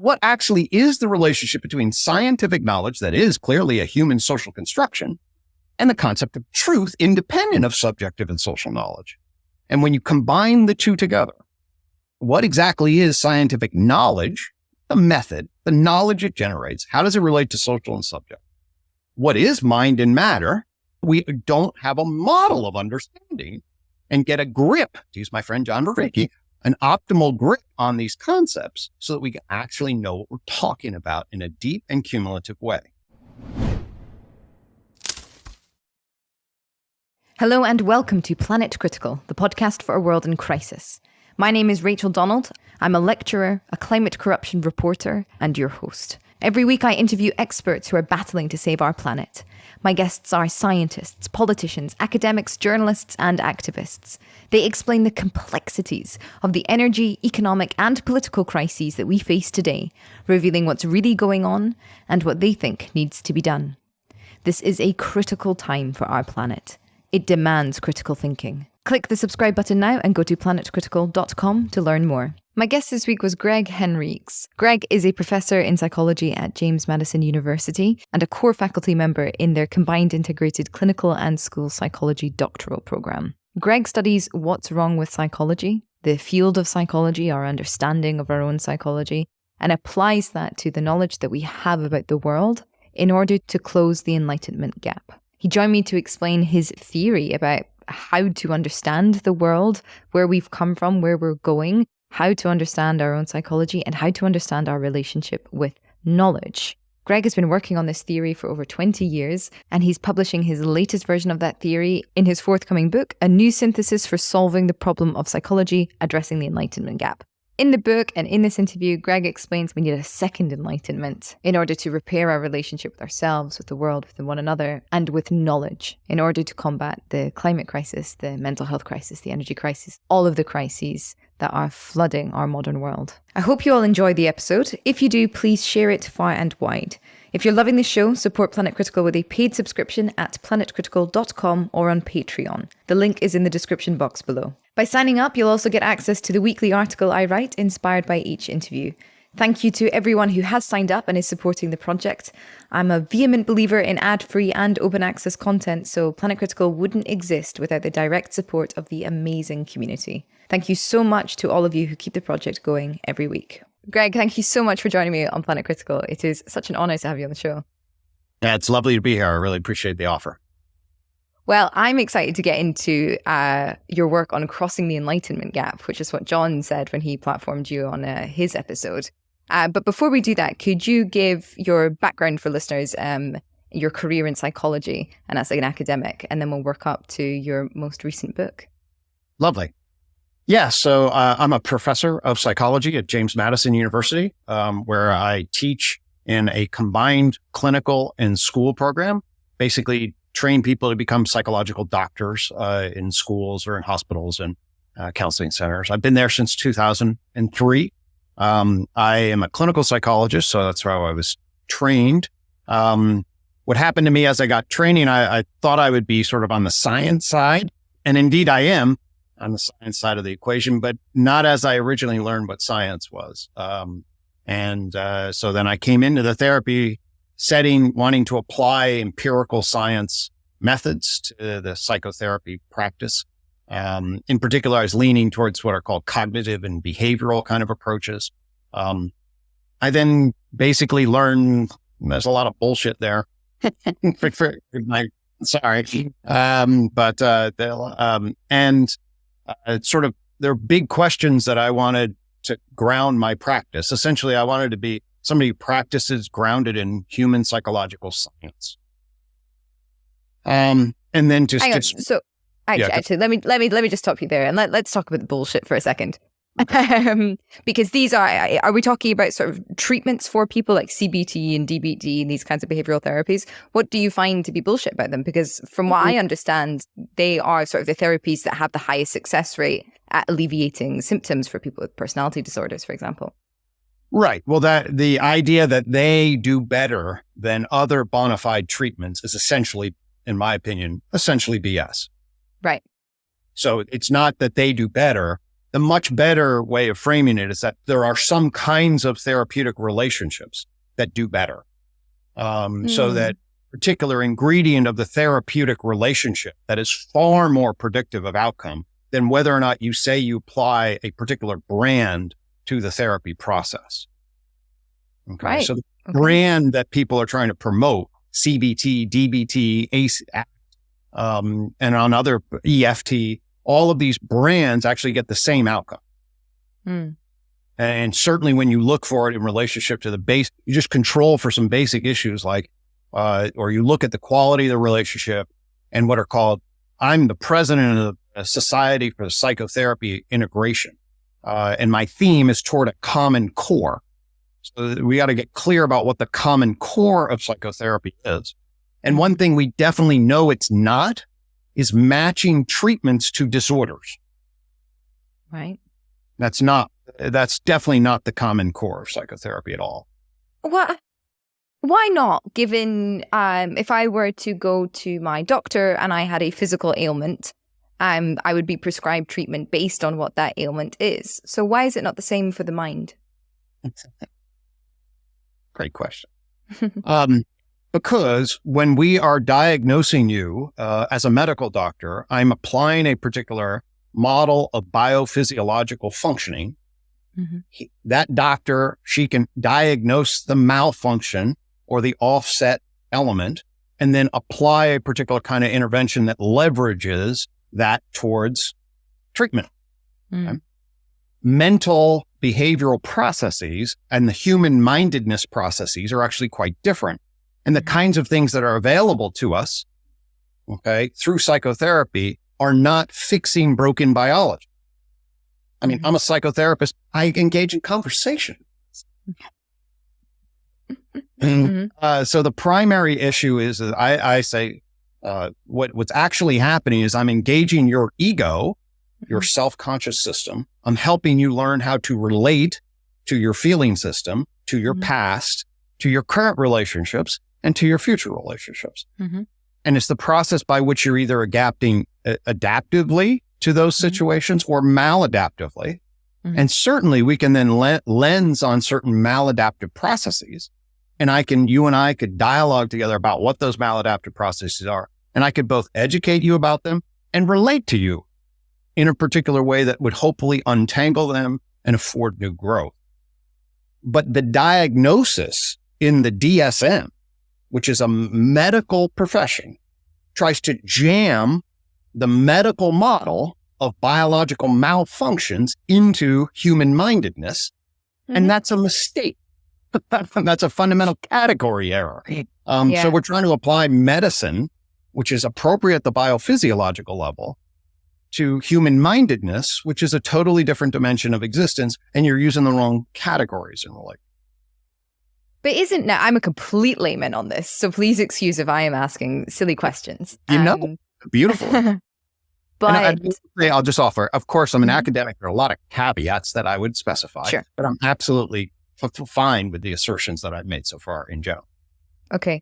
what actually is the relationship between scientific knowledge that is clearly a human social construction and the concept of truth independent of subjective and social knowledge. And when you combine the two together, what exactly is scientific knowledge, the method, the knowledge it generates? How does it relate to social and subject? What is mind and matter? We don't have a model of understanding and get a grip, to use my friend John Vervaeke, an optimal grip on these concepts so that we can actually know what we're talking about in a deep and cumulative way. Hello and welcome to Planet Critical, the podcast for a world in crisis. My name is Rachel Donald. I'm a lecturer, a climate corruption reporter, and your host. Every week I interview experts who are battling to save our planet. My guests are scientists, politicians, academics, journalists, and activists. They explain the complexities of the energy, economic, and political crises that we face today, revealing what's really going on and what they think needs to be done. This is a critical time for our planet. It demands critical thinking. Click the subscribe button now and go to planetcritical.com to learn more. My guest this week was Gregg Henriques. Gregg is a professor in psychology at James Madison University and a core faculty member in their combined integrated clinical and school psychology doctoral program. Gregg studies what's wrong with psychology, the field of psychology, our understanding of our own psychology, and applies that to the knowledge that we have about the world in order to close the Enlightenment gap. He joined me to explain his theory about how to understand the world, where we've come from, where we're going, how to understand our own psychology, and how to understand our relationship with knowledge. Gregg has been working on this theory for over 20 years, and he's publishing his latest version of that theory in his forthcoming book, A New Synthesis for Solving the Problem of Psychology, Addressing the Enlightenment Gap. In the book and in this interview, Gregg explains we need a second enlightenment in order to repair our relationship with ourselves, with the world, with one another, and with knowledge in order to combat the climate crisis, the mental health crisis, the energy crisis, all of the crises that are flooding our modern world. I hope you all enjoy the episode. If you do, please share it far and wide. If you're loving the show, support Planet Critical with a paid subscription at planetcritical.com or on Patreon. The link is in the description box below. By signing up, you'll also get access to the weekly article I write, inspired by each interview. Thank you to everyone who has signed up and is supporting the project. I'm a vehement believer in ad-free and open access content, so Planet Critical wouldn't exist without the direct support of the amazing community. Thank you so much to all of you who keep the project going every week. Gregg, thank you so much for joining me on Planet Critical. It is such an honor to have you on the show. Yeah, it's lovely to be here. I really appreciate the offer. Well, I'm excited to get into your work on crossing the Enlightenment gap, which is what John said when he platformed you on his episode. But before we do that, could you give your background for listeners, your career in psychology and as an academic, and then we'll work up to your most recent book? Lovely. Yeah, so I'm a professor of psychology at James Madison University, where I teach in a combined clinical and school program, basically train people to become psychological doctors in schools or in hospitals and counseling centers. I've been there since 2003. I am a clinical psychologist, so that's how I was trained. What happened to me as I got training, I thought I would be sort of on the science side, and indeed I am on the science side of the equation, but not as I originally learned what science was. So then I came into the therapy setting, wanting to apply empirical science methods to the psychotherapy practice. In particular, I was leaning towards what are called cognitive and behavioral kind of approaches. I then basically learned there's a lot of bullshit there. It's sort of, there are big questions that I wanted to ground my practice. Essentially, I wanted to be somebody who practices grounded in human psychological science. And then Actually, let me just stop you there and let's talk about the bullshit for a second. Because these are we talking about sort of treatments for people like CBT and DBT and these kinds of behavioral therapies? What do you find to be bullshit about them? Because from what I understand, they are sort of the therapies that have the highest success rate at alleviating symptoms for people with personality disorders, for example. Right. Well, the idea that they do better than other bona fide treatments is essentially, in my opinion, BS. Right. So it's not that they do better. the much better way of framing it is that there are some kinds of therapeutic relationships that do better. So that particular ingredient of the therapeutic relationship that is far more predictive of outcome than whether or not you say you apply a particular brand to the therapy process. Okay. Right. So the brand that people are trying to promote, CBT, DBT, ACE, and on other EFT, all of these brands actually get the same outcome. And certainly when you look for it in relationship to the base, you just control for some basic issues like, or you look at the quality of the relationship and what are called, I'm the president of the Society for Psychotherapy Integration. And my theme is toward a common core. So we got to get clear about what the common core of psychotherapy is. And one thing we definitely know it's not is matching treatments to disorders. Right. That's definitely not the common core of psychotherapy at all. Well, why not? Given if I were to go to my doctor and I had a physical ailment, I would be prescribed treatment based on what that ailment is. So why is it not the same for the mind? Great question. Because when we are diagnosing you as a medical doctor, I'm applying a particular model of biophysiological functioning. That doctor, she can diagnose the malfunction or the offset element and then apply a particular kind of intervention that leverages that towards treatment. Okay? Mental behavioral processes and the human mindedness processes are actually quite different. And the kinds of things that are available to us, okay, through psychotherapy are not fixing broken biology. I mean, I'm a psychotherapist. I engage in conversation. So the primary issue is that I say, what's actually happening is I'm engaging your ego, your self-conscious system. I'm helping you learn how to relate to your feeling system, to your past, to your current relationships, and to your future relationships. And it's the process by which you're either adapting adaptively to those situations or maladaptively. And certainly we can then lens on certain maladaptive processes. And you and I could dialogue together about what those maladaptive processes are. And I could both educate you about them and relate to you in a particular way that would hopefully untangle them and afford new growth. But the diagnosis in the DSM, which is a medical profession, tries to jam the medical model of biological malfunctions into human mindedness. And that's a mistake. That's a fundamental category error. So we're trying to apply medicine, which is appropriate at the biophysiological level, to human mindedness, which is a totally different dimension of existence. And you're using the wrong categories in relation. But I'm a complete layman on this, so please excuse if I am asking silly questions. Beautiful. But I'll just offer, of course, I'm an academic. There are a lot of caveats that I would specify, but I'm absolutely fine with the assertions that I've made so far in general. Okay.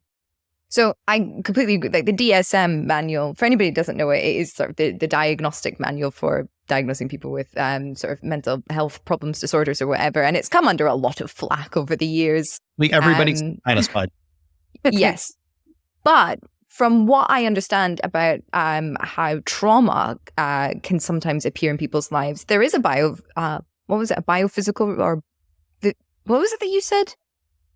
So I completely agree. Like the DSM manual, for anybody who doesn't know it is sort of the diagnostic manual for diagnosing people with sort of mental health problems, disorders or whatever. And it's come under a lot of flack over the years. Everybody's satisfied. Yes. But from what I understand about how trauma can sometimes appear in people's lives, there is a biophysical or what was it that you said?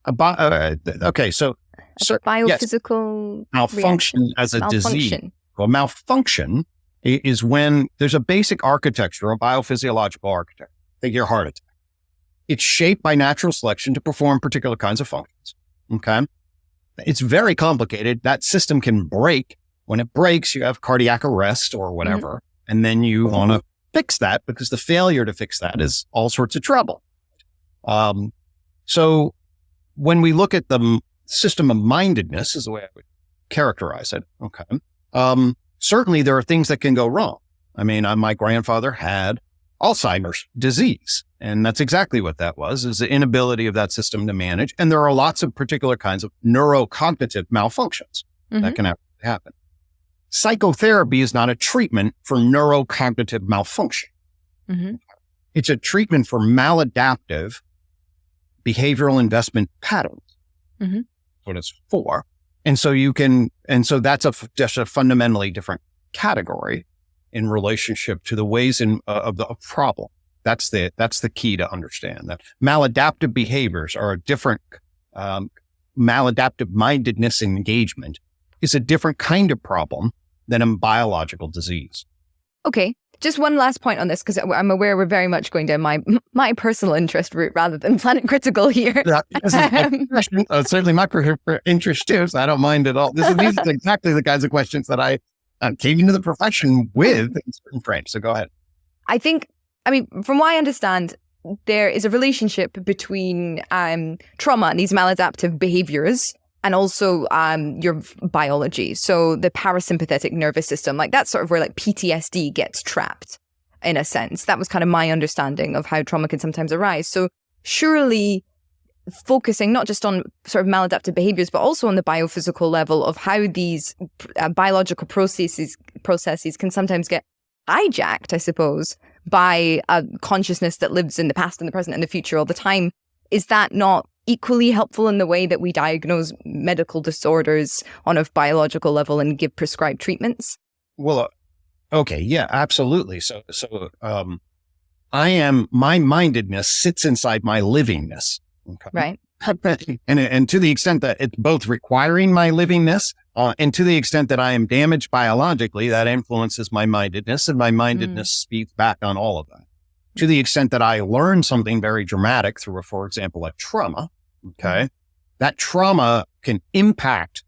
Okay, so biophysical malfunction as a disease. Well, malfunction is when there's a basic architecture, a biophysiological architecture. Think your heart attack. It's shaped by natural selection to perform particular kinds of functions. Okay. It's very complicated. That system can break. When it breaks, you have cardiac arrest or whatever. And then you want to fix that because the failure to fix that is all sorts of trouble. So when we look at the system of mindedness is the way I would characterize it. Okay. Certainly there are things that can go wrong. I mean, my grandfather had Alzheimer's disease, and that's exactly what that was, is the inability of that system to manage. And there are lots of particular kinds of neurocognitive malfunctions that can happen. Psychotherapy is not a treatment for neurocognitive malfunction. It's a treatment for maladaptive behavioral investment patterns. Mm-hmm. What it's for. And so that's just a fundamentally different category in relationship to the ways of the problem. That's the key to understand that maladaptive behaviors are a different, maladaptive mindedness and engagement is a different kind of problem than a biological disease. Okay. Just one last point on this, because I'm aware we're very much going down my personal interest route rather than Planet Critical here. Certainly my interest too, so I don't mind at all. These are exactly the kinds of questions that I came into the profession with in certain frames. So go ahead. From what I understand, there is a relationship between trauma and these maladaptive behaviors and also your biology. So the parasympathetic nervous system, like that's sort of where like PTSD gets trapped in a sense. That was kind of my understanding of how trauma can sometimes arise. So surely focusing not just on sort of maladaptive behaviors, but also on the biophysical level of how these biological processes can sometimes get hijacked, I suppose, by a consciousness that lives in the past and the present and the future all the time. Is that not equally helpful in the way that we diagnose medical disorders on a biological level and give prescribed treatments? Well, okay. Yeah, absolutely. So, my mindedness sits inside my livingness. Okay. Right. And to the extent that it's both requiring my livingness, and to the extent that I am damaged biologically, that influences my mindedness, and my mindedness speaks back on all of that. To the extent that I learn something very dramatic through, for example, a trauma, okay, that trauma can impact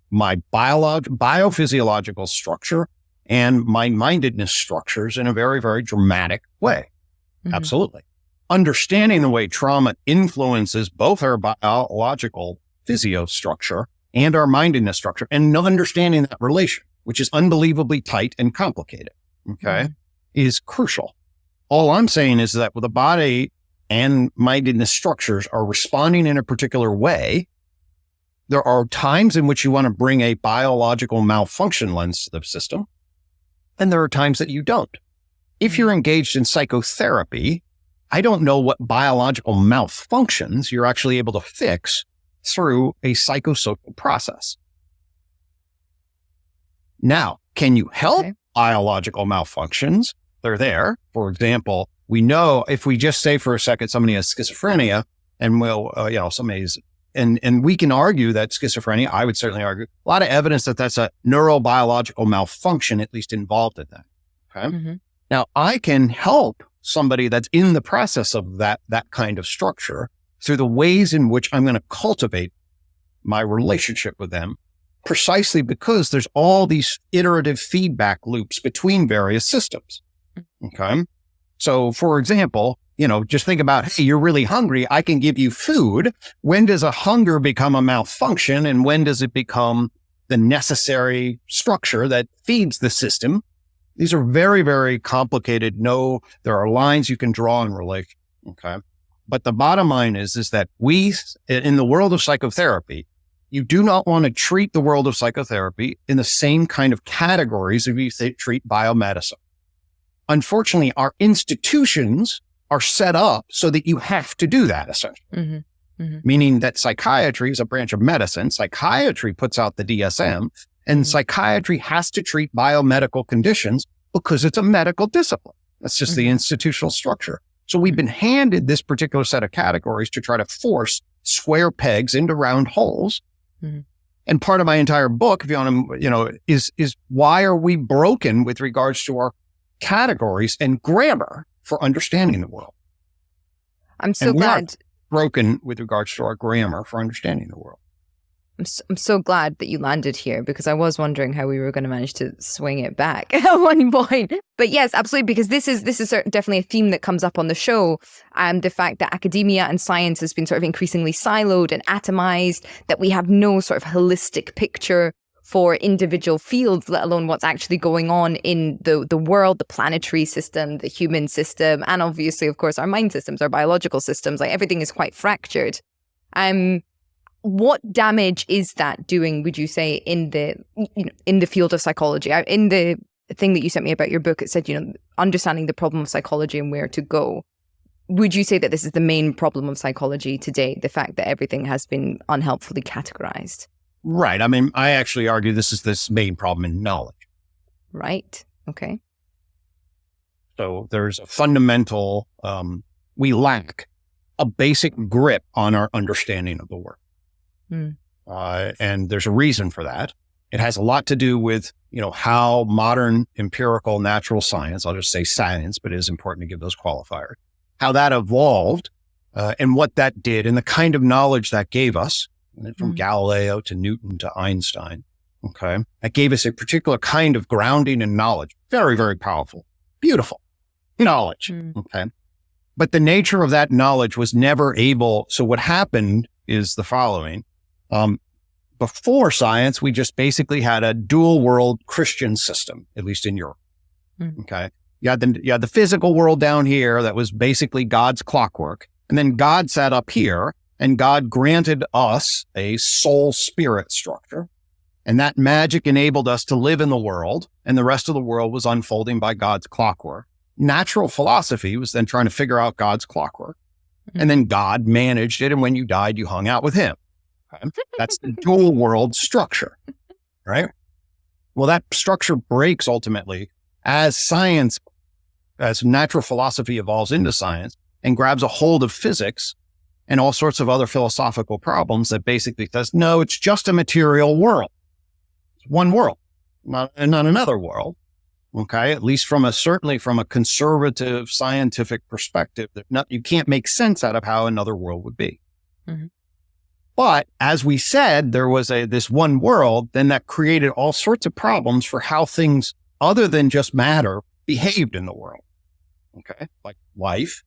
my biophysiological structure and my mindedness structures in a very, very dramatic way. Mm-hmm. Absolutely. Understanding the way trauma influences both our biological physiostructure and our mindedness structure, and understanding that relation, which is unbelievably tight and complicated, okay, is crucial. All I'm saying is that with the body and mindedness structures are responding in a particular way, there are times in which you want to bring a biological malfunction lens to the system, and there are times that you don't. If you're engaged in psychotherapy, I don't know what biological malfunctions you're actually able to fix through a psychosocial process. Now, can you help biological malfunctions? They're there. For example, we know if we just say for a second somebody has schizophrenia, and and we can argue that schizophrenia, I would certainly argue, a lot of evidence that that's a neurobiological malfunction, at least involved in that. Okay. Mm-hmm. Now, I can help somebody that's in the process of that kind of structure through the ways in which I'm going to cultivate my relationship with them, precisely because there's all these iterative feedback loops between various systems. Okay. So for example, just think about, hey, you're really hungry. I can give you food. When does a hunger become a malfunction? And when does it become the necessary structure that feeds the system? These are very, very complicated. No, there are lines you can draw in relation. Okay. But the bottom line is that we, in the world of psychotherapy, you do not want to treat the world of psychotherapy in the same kind of categories as you treat biomedicine. Unfortunately, our institutions are set up so that you have to do that, essentially. Mm-hmm. Mm-hmm. Meaning that psychiatry is a branch of medicine. Psychiatry puts out the DSM, and psychiatry has to treat biomedical conditions because it's a medical discipline. That's just the institutional structure. So we've been handed this particular set of categories to try to force square pegs into round holes. Mm-hmm. And part of my entire book, if you want to, is why are we broken with regards to our categories and grammar for understanding the world? I'm so glad. Broken with regards to our grammar for understanding the world. I'm so glad that you landed here, because I was wondering how we were going to manage to swing it back at one point. But yes, absolutely, because this is definitely a theme that comes up on the show. The fact that academia and science has been sort of increasingly siloed and atomized, that we have no sort of holistic picture for individual fields, let alone what's actually going on in the world, the planetary system, the human system, and obviously, of course, our mind systems, our biological systems. Like, everything is quite fractured. What damage is that doing, would you say, in the field of psychology? In the thing that you sent me about your book, it said, understanding the problem of psychology and where to go. would you say that this is the main problem of psychology today, the fact that everything has been unhelpfully categorized? Right. I mean, I actually argue this is this main problem in knowledge. Right. Okay. So there's a fundamental, we lack a basic grip on our understanding of the world. And there's a reason for that. It has a lot to do with, how modern empirical natural science, I'll just say science, but it is important to give those qualifiers, how that evolved and what that did and the kind of knowledge that gave us, from Galileo to Newton to Einstein. Okay. That gave us a particular kind of grounding in knowledge. Very, very powerful, beautiful knowledge. Okay. But the nature of that knowledge was never able. So what happened is the following. Before science, we just basically had a dual world Christian system, at least in Europe. Okay. You had the physical world down here that was basically God's clockwork. And then God sat up here and God granted us a soul spirit structure. And that magic enabled us to live in the world. And the rest of the world was unfolding by God's clockwork. Natural philosophy was then trying to figure out God's clockwork. And then God managed it. And when you died, you hung out with him. Okay? That's the dual world structure, right? Well, that structure breaks ultimately as science, as natural philosophy evolves into science and grabs a hold of physics and all sorts of other philosophical problems that basically says, no, it's just a material world. It's one world, not another world. Okay. At least certainly from a conservative scientific perspective, you can't make sense out of how another world would be. But as we said, there was this one world, then that created all sorts of problems for how things other than just matter behaved in the world. Okay. Like life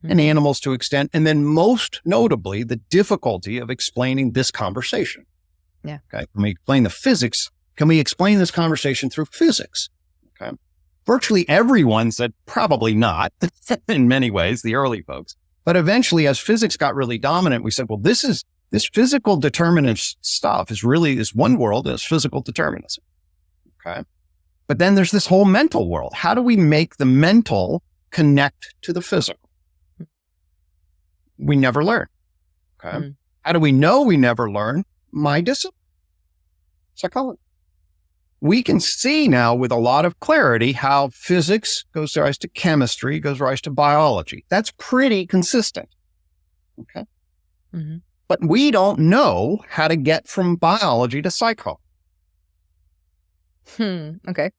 and animals to extent. And then most notably, the difficulty of explaining this conversation. Yeah. Okay. Can we explain the physics? Can we explain this conversation through physics? Okay. Virtually everyone said probably not in many ways, the early folks. But eventually, as physics got really dominant, we said, well, this physical determinative stuff is really this one world is physical determinism. Okay. But then there's this whole mental world. How do we make the mental connect to the physical? We never learn. Okay. How do we know we never learn? My discipline, psychology. We can see now with a lot of clarity how physics goes rise to chemistry, goes rise to biology. That's pretty consistent. Okay. But we don't know how to get from biology to psychology. Okay.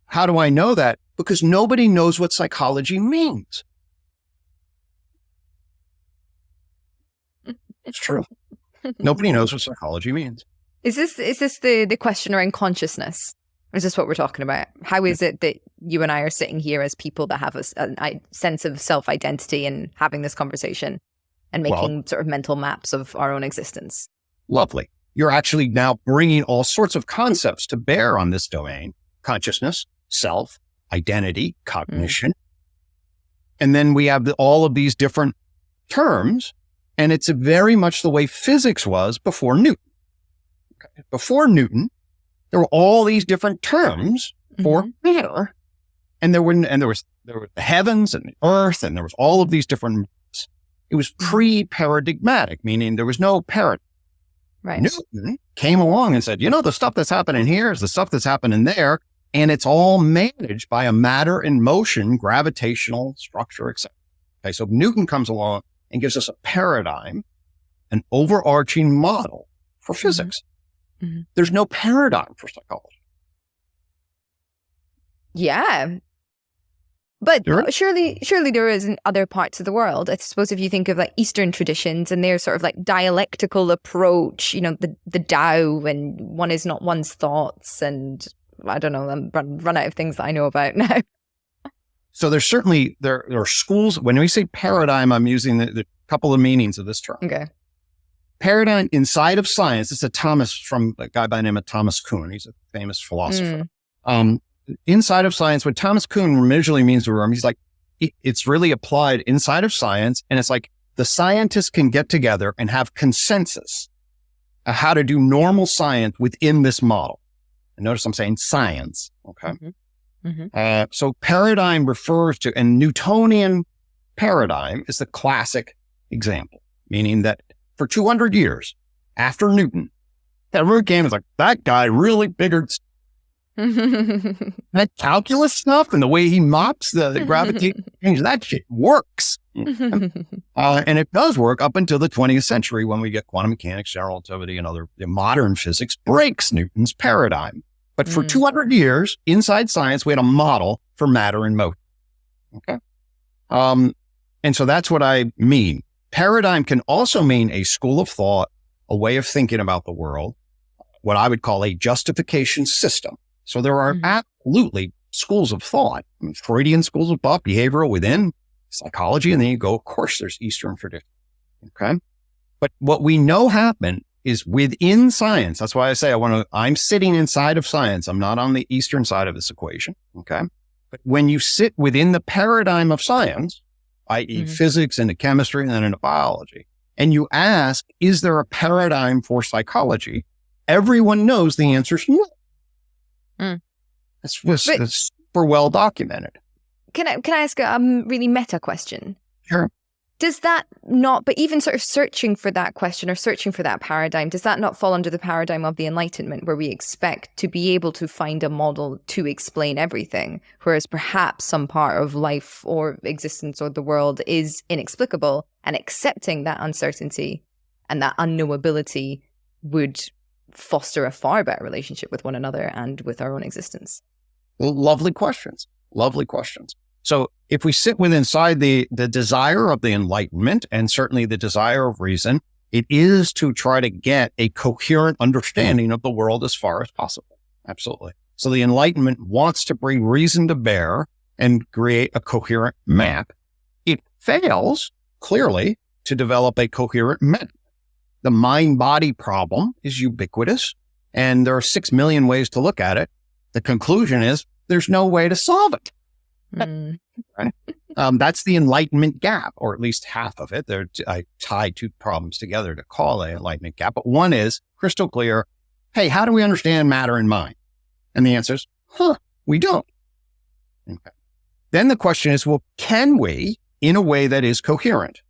How do I know that? Because nobody knows what psychology means. It's true. Nobody knows what psychology means. Is this the question around consciousness? Or is this what we're talking about? How is it that you and I are sitting here as people that have a sense of self-identity and having this conversation and making sort of mental maps of our own existence? Lovely. You're actually now bringing all sorts of concepts to bear on this domain: consciousness, self, identity, cognition. And then we have all of these different terms, and it's very much the way physics was before Newton. Okay. Before Newton, there were all these different terms for matter, and there were the heavens and the earth, and there was all of these different maps. It was pre-paradigmatic, meaning there was no paradigm. Right. Newton came along and said, the stuff that's happening here is the stuff that's happening there, and it's all managed by a matter in motion, gravitational structure, etc. Okay, so Newton comes along and gives us a paradigm, an overarching model for physics. There's no paradigm for psychology. Yeah. But surely there is in other parts of the world. I suppose if you think of like Eastern traditions and their sort of like dialectical approach, the Tao, and one is not one's thoughts, and I don't know, I'm run out of things that I know about now. So there's certainly, there are schools. When we say paradigm, I'm using the couple of meanings of this term. Okay. Paradigm inside of science, it's from a guy by the name of Thomas Kuhn. He's a famous philosopher. Inside of science, what Thomas Kuhn originally means to him, he's like, it's really applied inside of science. And it's like the scientists can get together and have consensus of how to do normal science within this model. And notice I'm saying science. Okay. So paradigm refers to, and Newtonian paradigm is the classic example, meaning that for 200 years after Newton, everyone came and was like, that guy really figured that calculus stuff and the way he mops the gravitational change, that shit works. And it does work up until the 20th century when we get quantum mechanics, general relativity, and other modern physics breaks Newton's paradigm. But for 200 years, inside science, we had a model for matter and motion. Okay. And so that's what I mean. Paradigm can also mean a school of thought, a way of thinking about the world, what I would call a justification system. So there are absolutely schools of thought, Freudian schools of thought, behavioral within psychology, and then you go, of course, there's Eastern tradition. Okay. But what we know happened is within science. That's why I say I'm sitting inside of science. I'm not on the Eastern side of this equation. Okay. But when you sit within the paradigm of science, i.e. physics into chemistry and then into biology, and you ask, is there a paradigm for psychology? Everyone knows the answer is no. It's super well documented. Can I ask a really meta question? Sure. Does that not, but even sort of searching for that question or searching for that paradigm, does that not fall under the paradigm of the Enlightenment, where we expect to be able to find a model to explain everything, whereas perhaps some part of life or existence or the world is inexplicable, and accepting that uncertainty and that unknowability would foster a far better relationship with one another and with our own existence? Lovely questions. Lovely questions. So if we sit with inside the desire of the Enlightenment, and certainly the desire of reason, it is to try to get a coherent understanding of the world as far as possible. Absolutely. So the Enlightenment wants to bring reason to bear and create a coherent map. It fails, clearly, to develop a coherent map. The mind-body problem is ubiquitous, and there are 6 million ways to look at it. The conclusion is there's no way to solve it. Right? That's the Enlightenment gap, or at least half of it. I tie two problems together to call an Enlightenment gap. But one is crystal clear. Hey, how do we understand matter and mind? And the answer is, we don't. Okay. Then the question is, well, can we in a way that is coherent?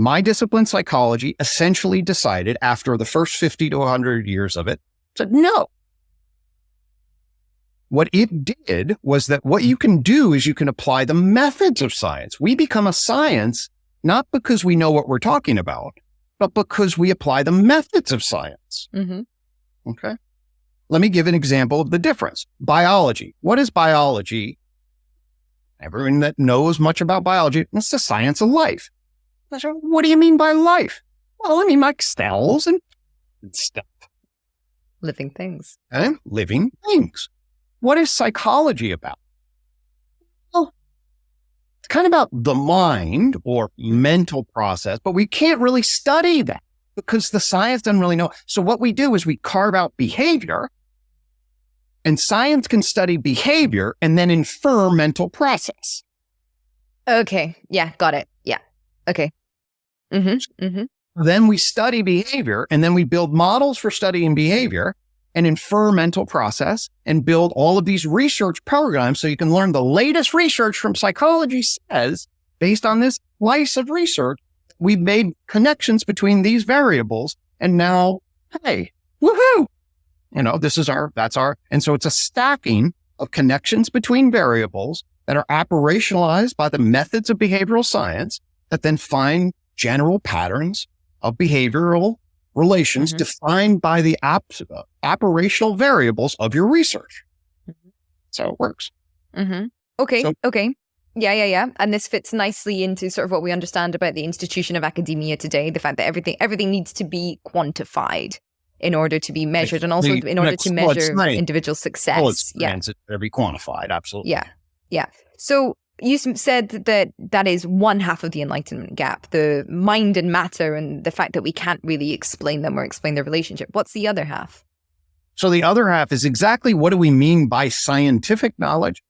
My discipline, psychology, essentially decided after the first 50 to 100 years of it, said no. What it did was that what you can do is you can apply the methods of science. We become a science, not because we know what we're talking about, but because we apply the methods of science. Okay. Let me give an example of the difference. Biology. What is biology? Everyone that knows much about biology, it's the science of life. I said, what do you mean by life? Well, I mean like cells and stuff. Living things. And living things. What is psychology about? Well, it's kind of about the mind or mental process, but we can't really study that because the science doesn't really know. So what we do is we carve out behavior, and science can study behavior and then infer mental process. Okay. Yeah. Got it. Yeah. Okay. Then we study behavior, and then we build models for studying behavior and infer mental process and build all of these research programs so you can learn the latest research from psychology says, based on this slice of research, we've made connections between these variables. And now, hey, woohoo! And so it's a stacking of connections between variables that are operationalized by the methods of behavioral science that then find general patterns of behavioral relations defined by the operational variables of your research. That's how it works. Okay. Okay. Yeah. And this fits nicely into sort of what we understand about the institution of academia today, the fact that everything needs to be quantified in order to be measured, and also in order to measure individual success. It's to be quantified. Absolutely. Yeah. So you said that is one half of the Enlightenment gap, the mind and matter, and the fact that we can't really explain them or explain their relationship. What's the other half? So the other half is exactly what do we mean by scientific knowledge?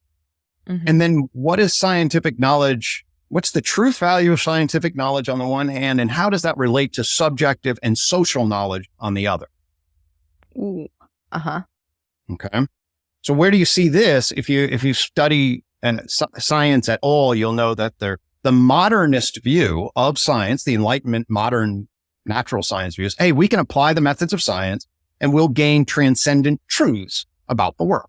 And then what is scientific knowledge? What's the truth value of scientific knowledge on the one hand, and how does that relate to subjective and social knowledge on the other? Okay. So where do you see this? If you study science at all, you'll know that the The modernist view of science, the Enlightenment modern natural science view is, hey, we can apply the methods of science and we'll gain transcendent truths about the world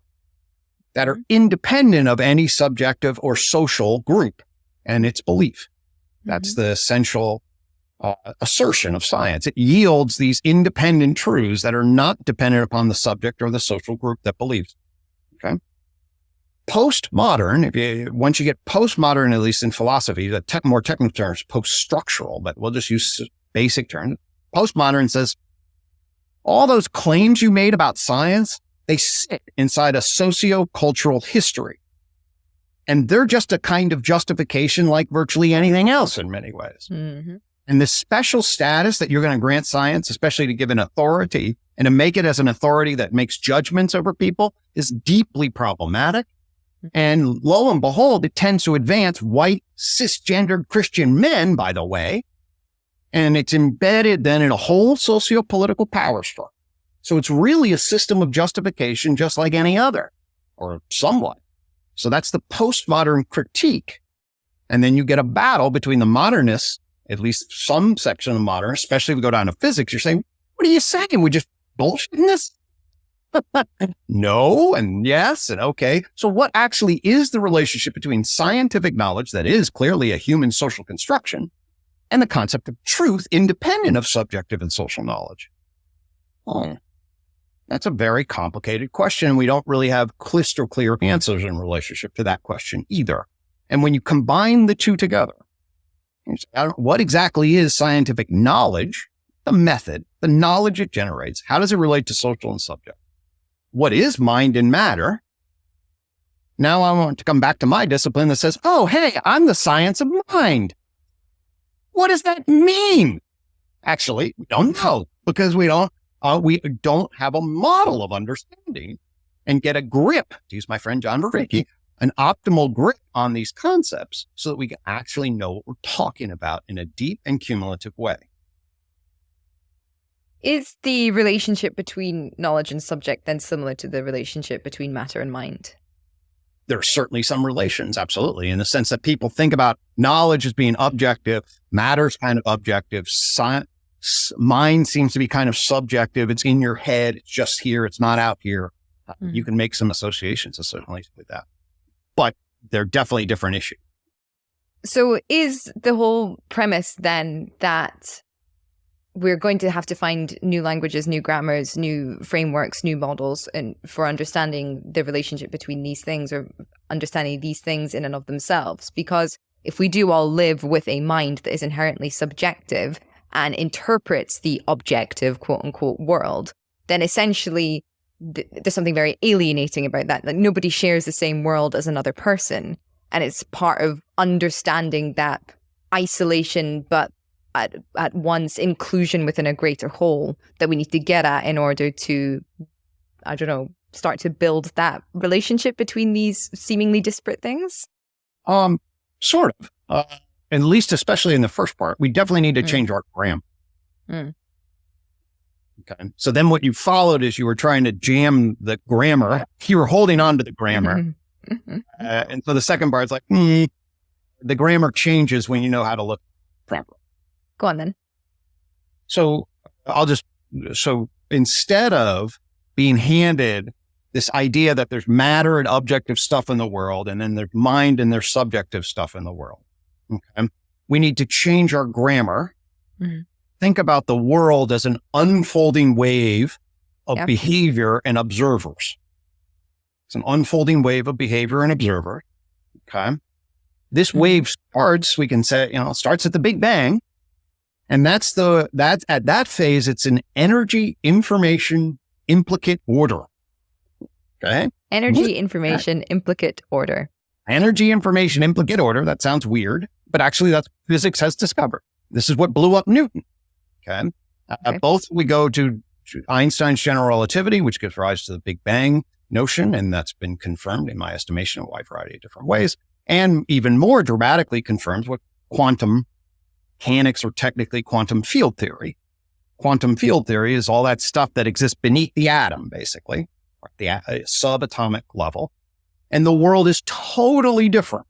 that are independent of any subjective or social group and its belief. That's the essential assertion of science. It yields these independent truths that are not dependent upon the subject or the social group that believes. Okay. Postmodern, once you get postmodern, at least in philosophy, the more technical terms, post-structural, but we'll just use basic terms. Postmodern says, all those claims you made about science, they sit inside a socio-cultural history. And they're just a kind of justification like virtually anything else in many ways. And the special status that you're going to grant science, especially to give an authority and to make it as an authority that makes judgments over people, is deeply problematic. And lo and behold, it tends to advance white, cisgendered Christian men, by the way. And it's embedded then in a whole socio-political power structure. So it's really a system of justification just like any other, or somewhat. So that's the postmodern critique. And then you get a battle between the modernists, at least some section of the modernists, especially if we go down to physics. You're saying, what are you saying? We just bullshitting this? No, and yes, and okay. So what actually is the relationship between scientific knowledge that is clearly a human social construction and the concept of truth independent of subjective and social knowledge? That's a very complicated question. We don't really have crystal clear answers in relationship to that question either. And when you combine the two together, what exactly is scientific knowledge, the method, the knowledge it generates? How does it relate to social and subject? What is mind and matter? Now I want to come back to my discipline that says, oh, hey, I'm the science of mind. What does that mean? Actually, we don't know because we don't have a model of understanding and get a grip, to use my friend John Vervaeke, an optimal grip on these concepts so that we can actually know what we're talking about in a deep and cumulative way. Is the relationship between knowledge and subject then similar to the relationship between matter and mind? There are certainly some relations, absolutely, in the sense that people think about knowledge as being objective, matter's kind of objective, mind seems to be kind of subjective. It's in your head. It's just here. It's not out here. You can make some associations, certainly, with that. But they're definitely different issues. So is the whole premise then that we're going to have to find new languages, new grammars, new frameworks, new models, and for understanding the relationship between these things or understanding these things in and of themselves? Because if we do all live with a mind that is inherently subjective and interprets the objective, quote unquote, world, then essentially there's something very alienating about that. Like nobody shares the same world as another person. And it's part of understanding that isolation, but at once inclusion within a greater whole that we need to get at in order to, I don't know, start to build that relationship between these seemingly disparate things? Sort of. At least, especially in the first part, we definitely need to change our grammar. Okay. So then what you followed is you were trying to jam the grammar. You were holding on to the grammar. And so the second part is like, the grammar changes when you know how to look properly. Go on then. So instead of being handed this idea that there's matter and objective stuff in the world, and then there's mind and there's subjective stuff in the world, okay, we need to change our grammar. Think about the world as an unfolding wave of behavior and observers. It's an unfolding wave of behavior and observer. Okay. This wave starts, we can say, starts at the Big Bang. And that's at that phase, it's an energy, information, implicate order. Okay. Energy, information, implicate order. Energy, information, implicate order. That sounds weird, but actually that's what physics has discovered. This is what blew up Newton. Okay. Both we go to Einstein's general relativity, which gives rise to the Big Bang notion. And that's been confirmed in my estimation in a wide variety of different ways. And even more dramatically confirms what quantum mechanics, or technically quantum field theory. Quantum field theory is all that stuff that exists beneath the atom, basically, or at the subatomic level. And the world is totally different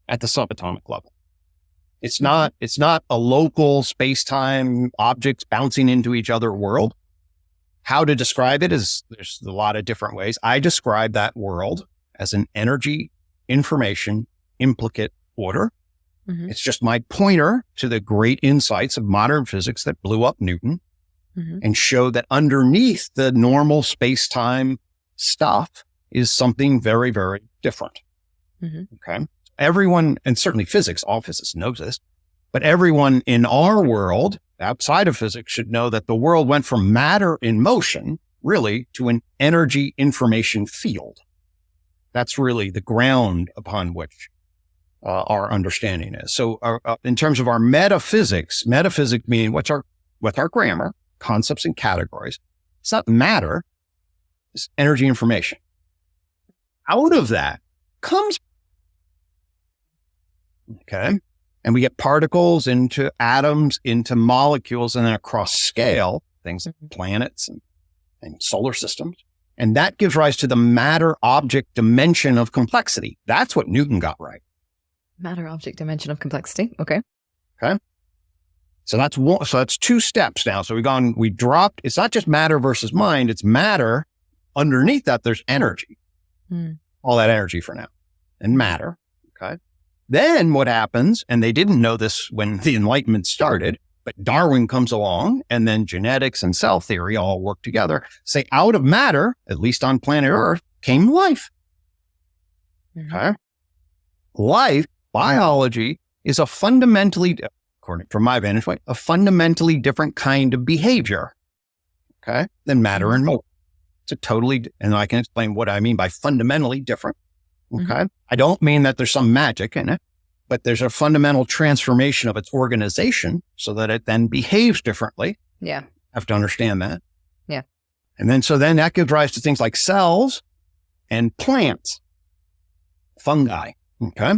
at the subatomic level. It's not a local space-time objects bouncing into each other world. How to describe it is there's a lot of different ways. I describe that world as an energy information implicate order. It's just my pointer to the great insights of modern physics that blew up Newton and showed that underneath the normal space-time stuff is something very, very different. Okay. Everyone, and certainly physics, all physicists knows this, but everyone in our world outside of physics should know that the world went from matter in motion really to an energy information field. That's really the ground upon which our understanding is. So in terms of our metaphysics meaning what's our grammar, concepts and categories. It's not matter, it's energy information. Out of that comes, okay, and we get particles into atoms, into molecules, and then across scale, things like planets and solar systems. And that gives rise to the matter object dimension of complexity. That's what Newton got right. Matter object dimension of complexity. Okay. Okay. So that's one. So that's two steps now. So we dropped, it's not just matter versus mind, it's matter. Underneath that, there's energy. All that energy for now. And matter. Okay. Then what happens, and they didn't know this when the Enlightenment started, but Darwin comes along and then genetics and cell theory all work together. Say out of matter, at least on planet Earth, came life. Okay. Life, biology, is a fundamentally, according from my vantage point, a fundamentally different kind of behavior. Okay. Than matter and motion. It's a totally, and I can explain what I mean by fundamentally different. Okay. I don't mean that there's some magic in it, but there's a fundamental transformation of its organization so that it then behaves differently. Yeah. I have to understand that. Yeah. And then, so then that gives rise to things like cells and plants, fungi. Okay.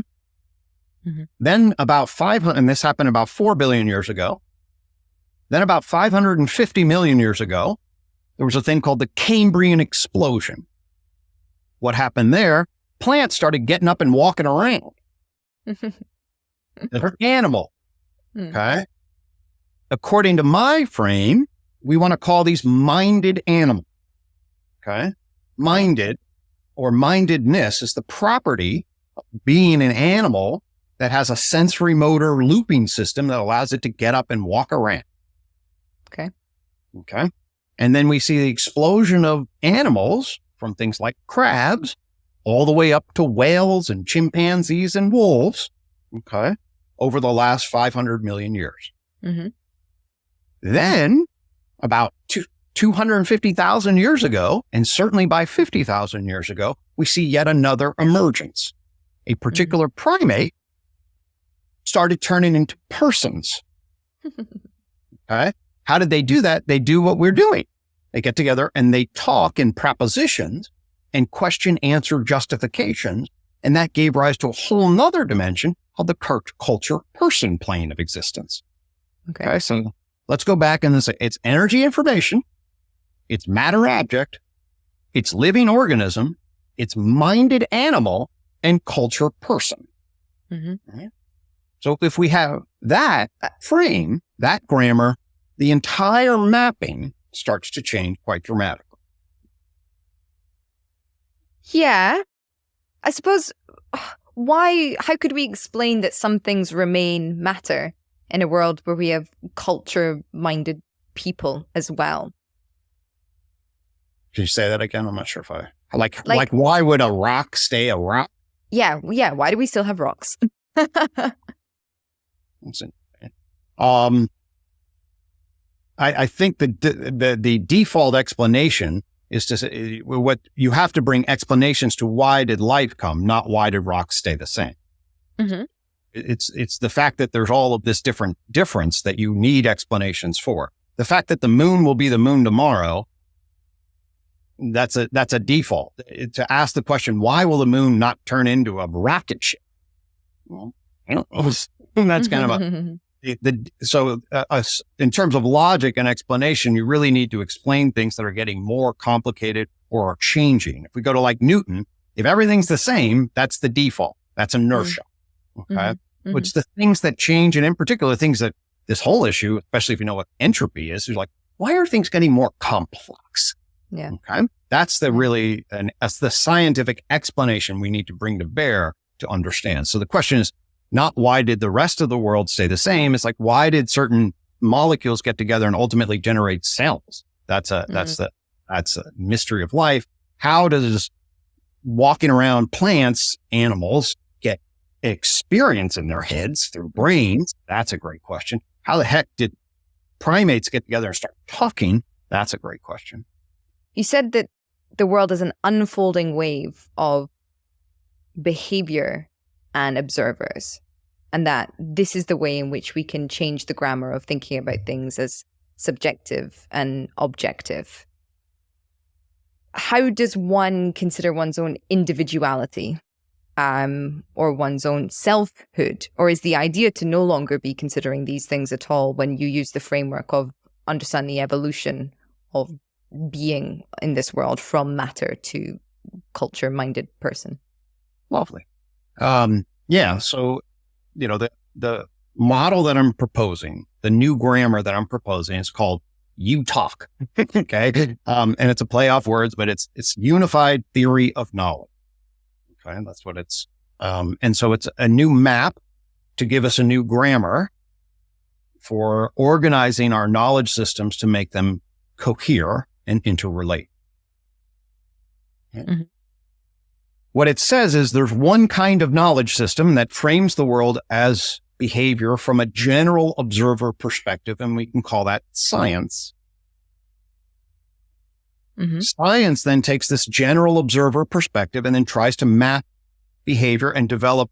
Then about 500, and this happened about 4 billion years ago. Then about 550 million years ago, there was a thing called the Cambrian explosion. What happened there? Plants started getting up and walking around. They're animal. Okay. According to my frame, we want to call these minded animals. Okay. Minded or mindedness is the property of being an animal that has a sensory motor looping system that allows it to get up and walk around. Okay. Okay. And then we see the explosion of animals from things like crabs all the way up to whales and chimpanzees and wolves, okay, over the last 500 million years. Then, about 250,000 years ago, and certainly by 50,000 years ago, we see yet another emergence. A particular primate started turning into persons. Okay? How did they do that? They do what we're doing. They get together and they talk in propositions and question answer justifications. And that gave rise to a whole nother dimension called the culture person plane of existence. Okay. So let's go back and say it's energy information. It's matter object. It's living organism. It's minded animal and culture person. Right? So if we have that frame, that grammar, the entire mapping starts to change quite dramatically. Yeah. I suppose, how could we explain that some things remain matter in a world where we have culture-minded people as well? Can you say that again? I'm not sure if like why would a rock stay a rock? Yeah. Why do we still have rocks? I think the default explanation is to say what you have to bring explanations to why did life come, not why did rocks stay the same. It's the fact that there's all of this difference that you need explanations for. The fact that the moon will be the moon tomorrow, that's a default. To ask the question, why will the moon not turn into a rocket ship? Well, I don't know. That's kind of in terms of logic and explanation, you really need to explain things that are getting more complicated or are changing. If we go to like Newton, if everything's the same, that's the default. That's inertia. Okay. It's the things that change, and in particular, things that this whole issue, especially if you know what entropy is like, why are things getting more complex? Yeah. Okay. That's that's the scientific explanation we need to bring to bear to understand. So the question is not why did the rest of the world stay the same? It's like, why did certain molecules get together and ultimately generate cells? That's a mystery of life. How does walking around plants, animals get experience in their heads through brains? That's a great question. How the heck did primates get together and start talking? That's a great question. You said that the world is an unfolding wave of behavior and observers, and that this is the way in which we can change the grammar of thinking about things as subjective and objective. How does one consider one's own individuality, or one's own selfhood? Or is the idea to no longer be considering these things at all when you use the framework of understanding the evolution of being in this world from matter to culture-minded person? Lovely. Yeah. So, the model that I'm proposing, the new grammar that I'm proposing is called You Talk. Okay. And it's a play off words, but it's unified theory of knowledge. Okay. That's what it's, and so it's a new map to give us a new grammar for organizing our knowledge systems to make them cohere and interrelate. Okay. What it says is there's one kind of knowledge system that frames the world as behavior from a general observer perspective, and we can call that science. Science then takes this general observer perspective and then tries to map behavior and develop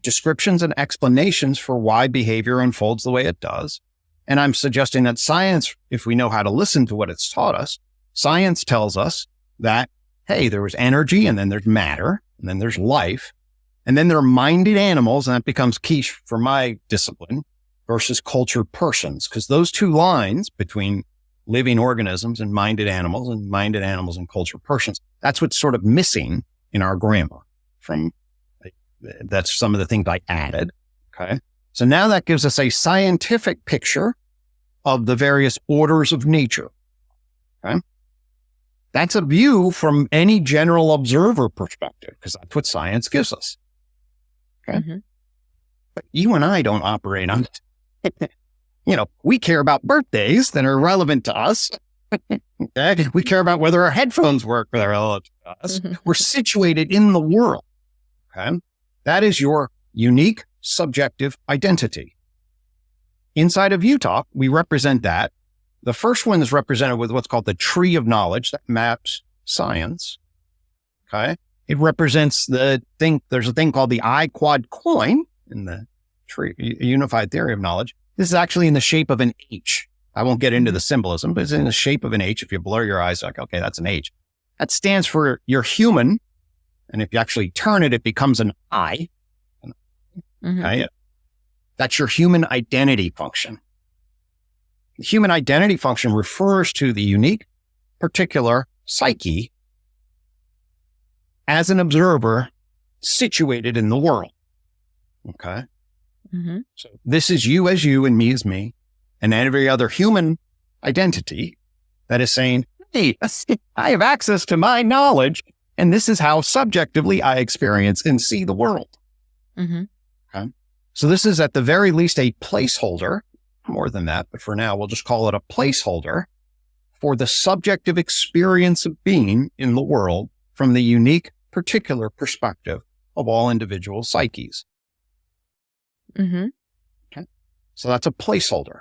descriptions and explanations for why behavior unfolds the way it does. And I'm suggesting that science, if we know how to listen to what it's taught us, science tells us that, hey, there was energy, and then there's matter, and then there's life, and then there are minded animals, and that becomes key for my discipline, versus cultured persons, because those two lines between living organisms and minded animals and cultured persons, that's what's sort of missing in our grammar. That's some of the things I added. Okay. So now that gives us a scientific picture of the various orders of nature. Okay. That's a view from any general observer perspective, because that's what science gives us. Okay. But you and I don't operate on it. We care about birthdays that are relevant to us. Okay? We care about whether our headphones work that are relevant to us. We're situated in the world. Okay. That is your unique subjective identity. Inside of UTalk, we represent that. The first one is represented with what's called the tree of knowledge that maps science. Okay. It represents there's a thing called the I-quad coin in the tree, unified theory of knowledge. This is actually in the shape of an H. I won't get into the symbolism, but it's in the shape of an H. If you blur your eyes, like, okay, that's an H. That stands for you're human. And if you actually turn it, it becomes an I. Okay. That's your human identity function. The human identity function refers to the unique, particular psyche as an observer situated in the world. Okay. So this is you as you and me as me, and every other human identity that is saying, hey, I have access to my knowledge, and this is how subjectively I experience and see the world. Okay. So this is at the very least a placeholder, more than that, but for now, we'll just call it a placeholder for the subjective experience of being in the world from the unique, particular perspective of all individual psyches. Okay. So that's a placeholder.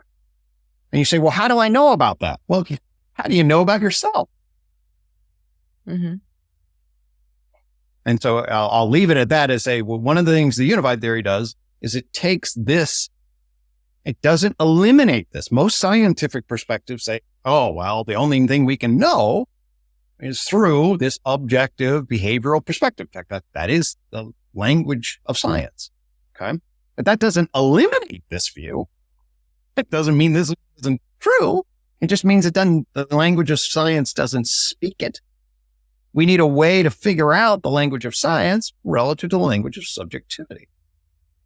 And you say, well, how do I know about that? Well, how do you know about yourself? And so I'll leave it at that and say, well, one of the things the unified theory does is it takes this, it doesn't eliminate this. Most scientific perspectives say, oh, well, the only thing we can know is through this objective behavioral perspective. In fact, that is the language of science. Okay. But that doesn't eliminate this view. It doesn't mean this isn't true. It just means the language of science doesn't speak it. We need a way to figure out the language of science relative to the language of subjectivity.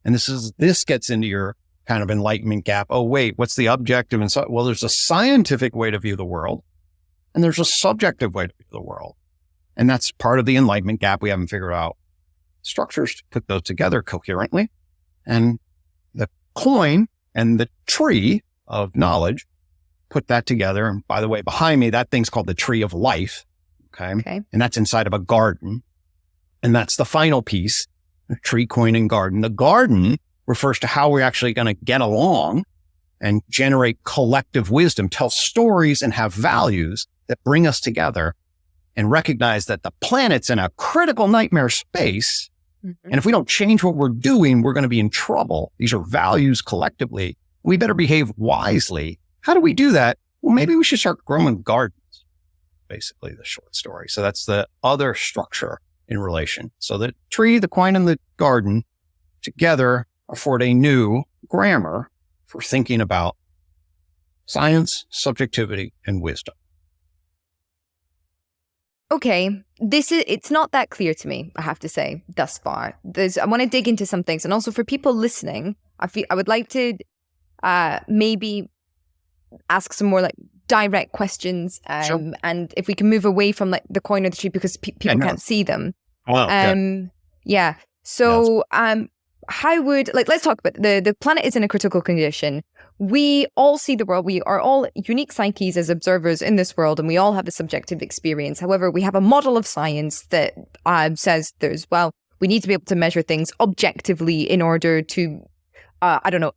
And this gets into your kind of enlightenment gap. Oh, wait, what's the objective? And so, well, there's a scientific way to view the world and there's a subjective way to view the world. And that's part of the enlightenment gap. We haven't figured out structures to put those together coherently. And the coin and the tree of knowledge put that together. And by the way, behind me, that thing's called the tree of life. Okay. And that's inside of a garden. And that's the final piece, the tree, coin, and garden. The garden refers to how we're actually going to get along and generate collective wisdom, tell stories and have values that bring us together and recognize that the planet's in a critical nightmare space. And if we don't change what we're doing, we're going to be in trouble. These are values collectively. We better behave wisely. How do we do that? Well, maybe we should start growing gardens, basically the short story. So that's the other structure in relation. So the tree, the coin, and the garden together afford a new grammar for thinking about science, subjectivity, and wisdom. Okay, it's not that clear to me, I have to say, thus far. I want to dig into some things. And also for people listening, I would like to maybe ask some more like direct questions. Sure. And if we can move away from like the coin or the tree because people can't see them. Oh, yeah. So how would, like, let's talk about the planet is in a critical condition. We all see the world. We are all unique psyches as observers in this world, and we all have a subjective experience. However, we have a model of science that says we need to be able to measure things objectively in order to,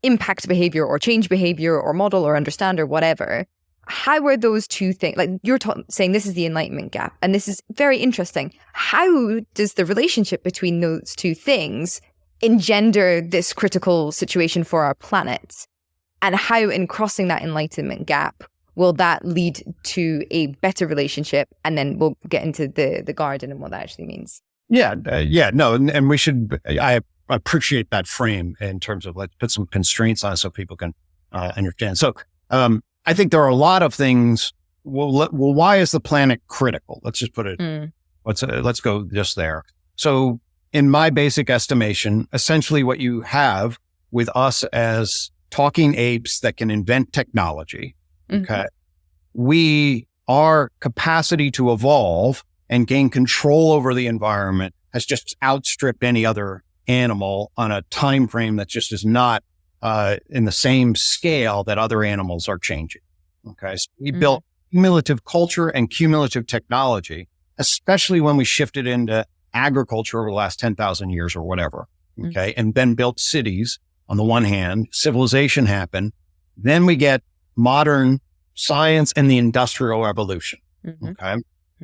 impact behavior or change behavior or model or understand or whatever. How are those two things, like you're saying this is the enlightenment gap, and this is very interesting. How does the relationship between those two things engender this critical situation for our planet? And how, in crossing that enlightenment gap, will that lead to a better relationship? And then we'll get into the garden and what that actually means. And we should, I appreciate that frame in terms of let's put some constraints on it so people can understand. So I think there are a lot of things. Well, why is the planet critical? Let's just put it, let's go just there. So in my basic estimation, essentially what you have with us as talking apes that can invent technology, our capacity to evolve and gain control over the environment has just outstripped any other animal on a time frame that just is not in the same scale that other animals are changing. Okay. So we built cumulative culture and cumulative technology, especially when we shifted into agriculture over the last 10,000 years or whatever. Okay. And then built cities. On the one hand, civilization happened. Then we get modern science and the industrial revolution. Okay.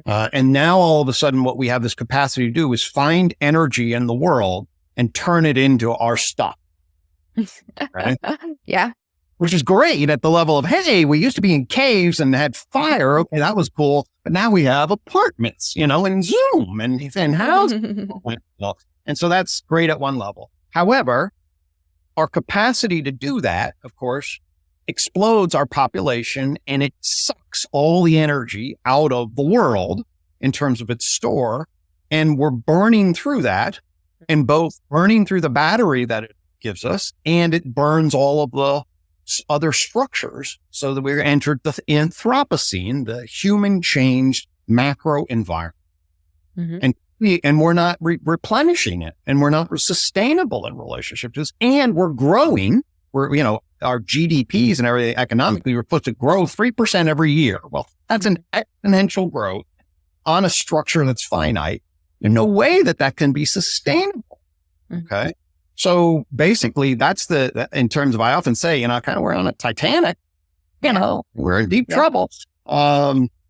And now all of a sudden what we have this capacity to do is find energy in the world and turn it into our stuff. Right? Yeah. Which is great at the level of, hey, we used to be in caves and had fire. Okay, that was cool. But now we have apartments, and Zoom and houses. And so that's great at one level. However, our capacity to do that, of course, explodes our population and it sucks all the energy out of the world in terms of its store. And we're burning through that, and both burning through the battery that it gives us, and it burns all of the other structures so that we're entered the Anthropocene, the human changed macro environment. And we're not replenishing it, and we're not sustainable in relationships, and we're growing. Our GDPs and everything economically, we're supposed to grow 3% every year. Well, that's an exponential growth on a structure that's finite. There's no way that can be sustainable. Okay. So basically that's in terms of, I often say, we're on a Titanic, we're in deep trouble.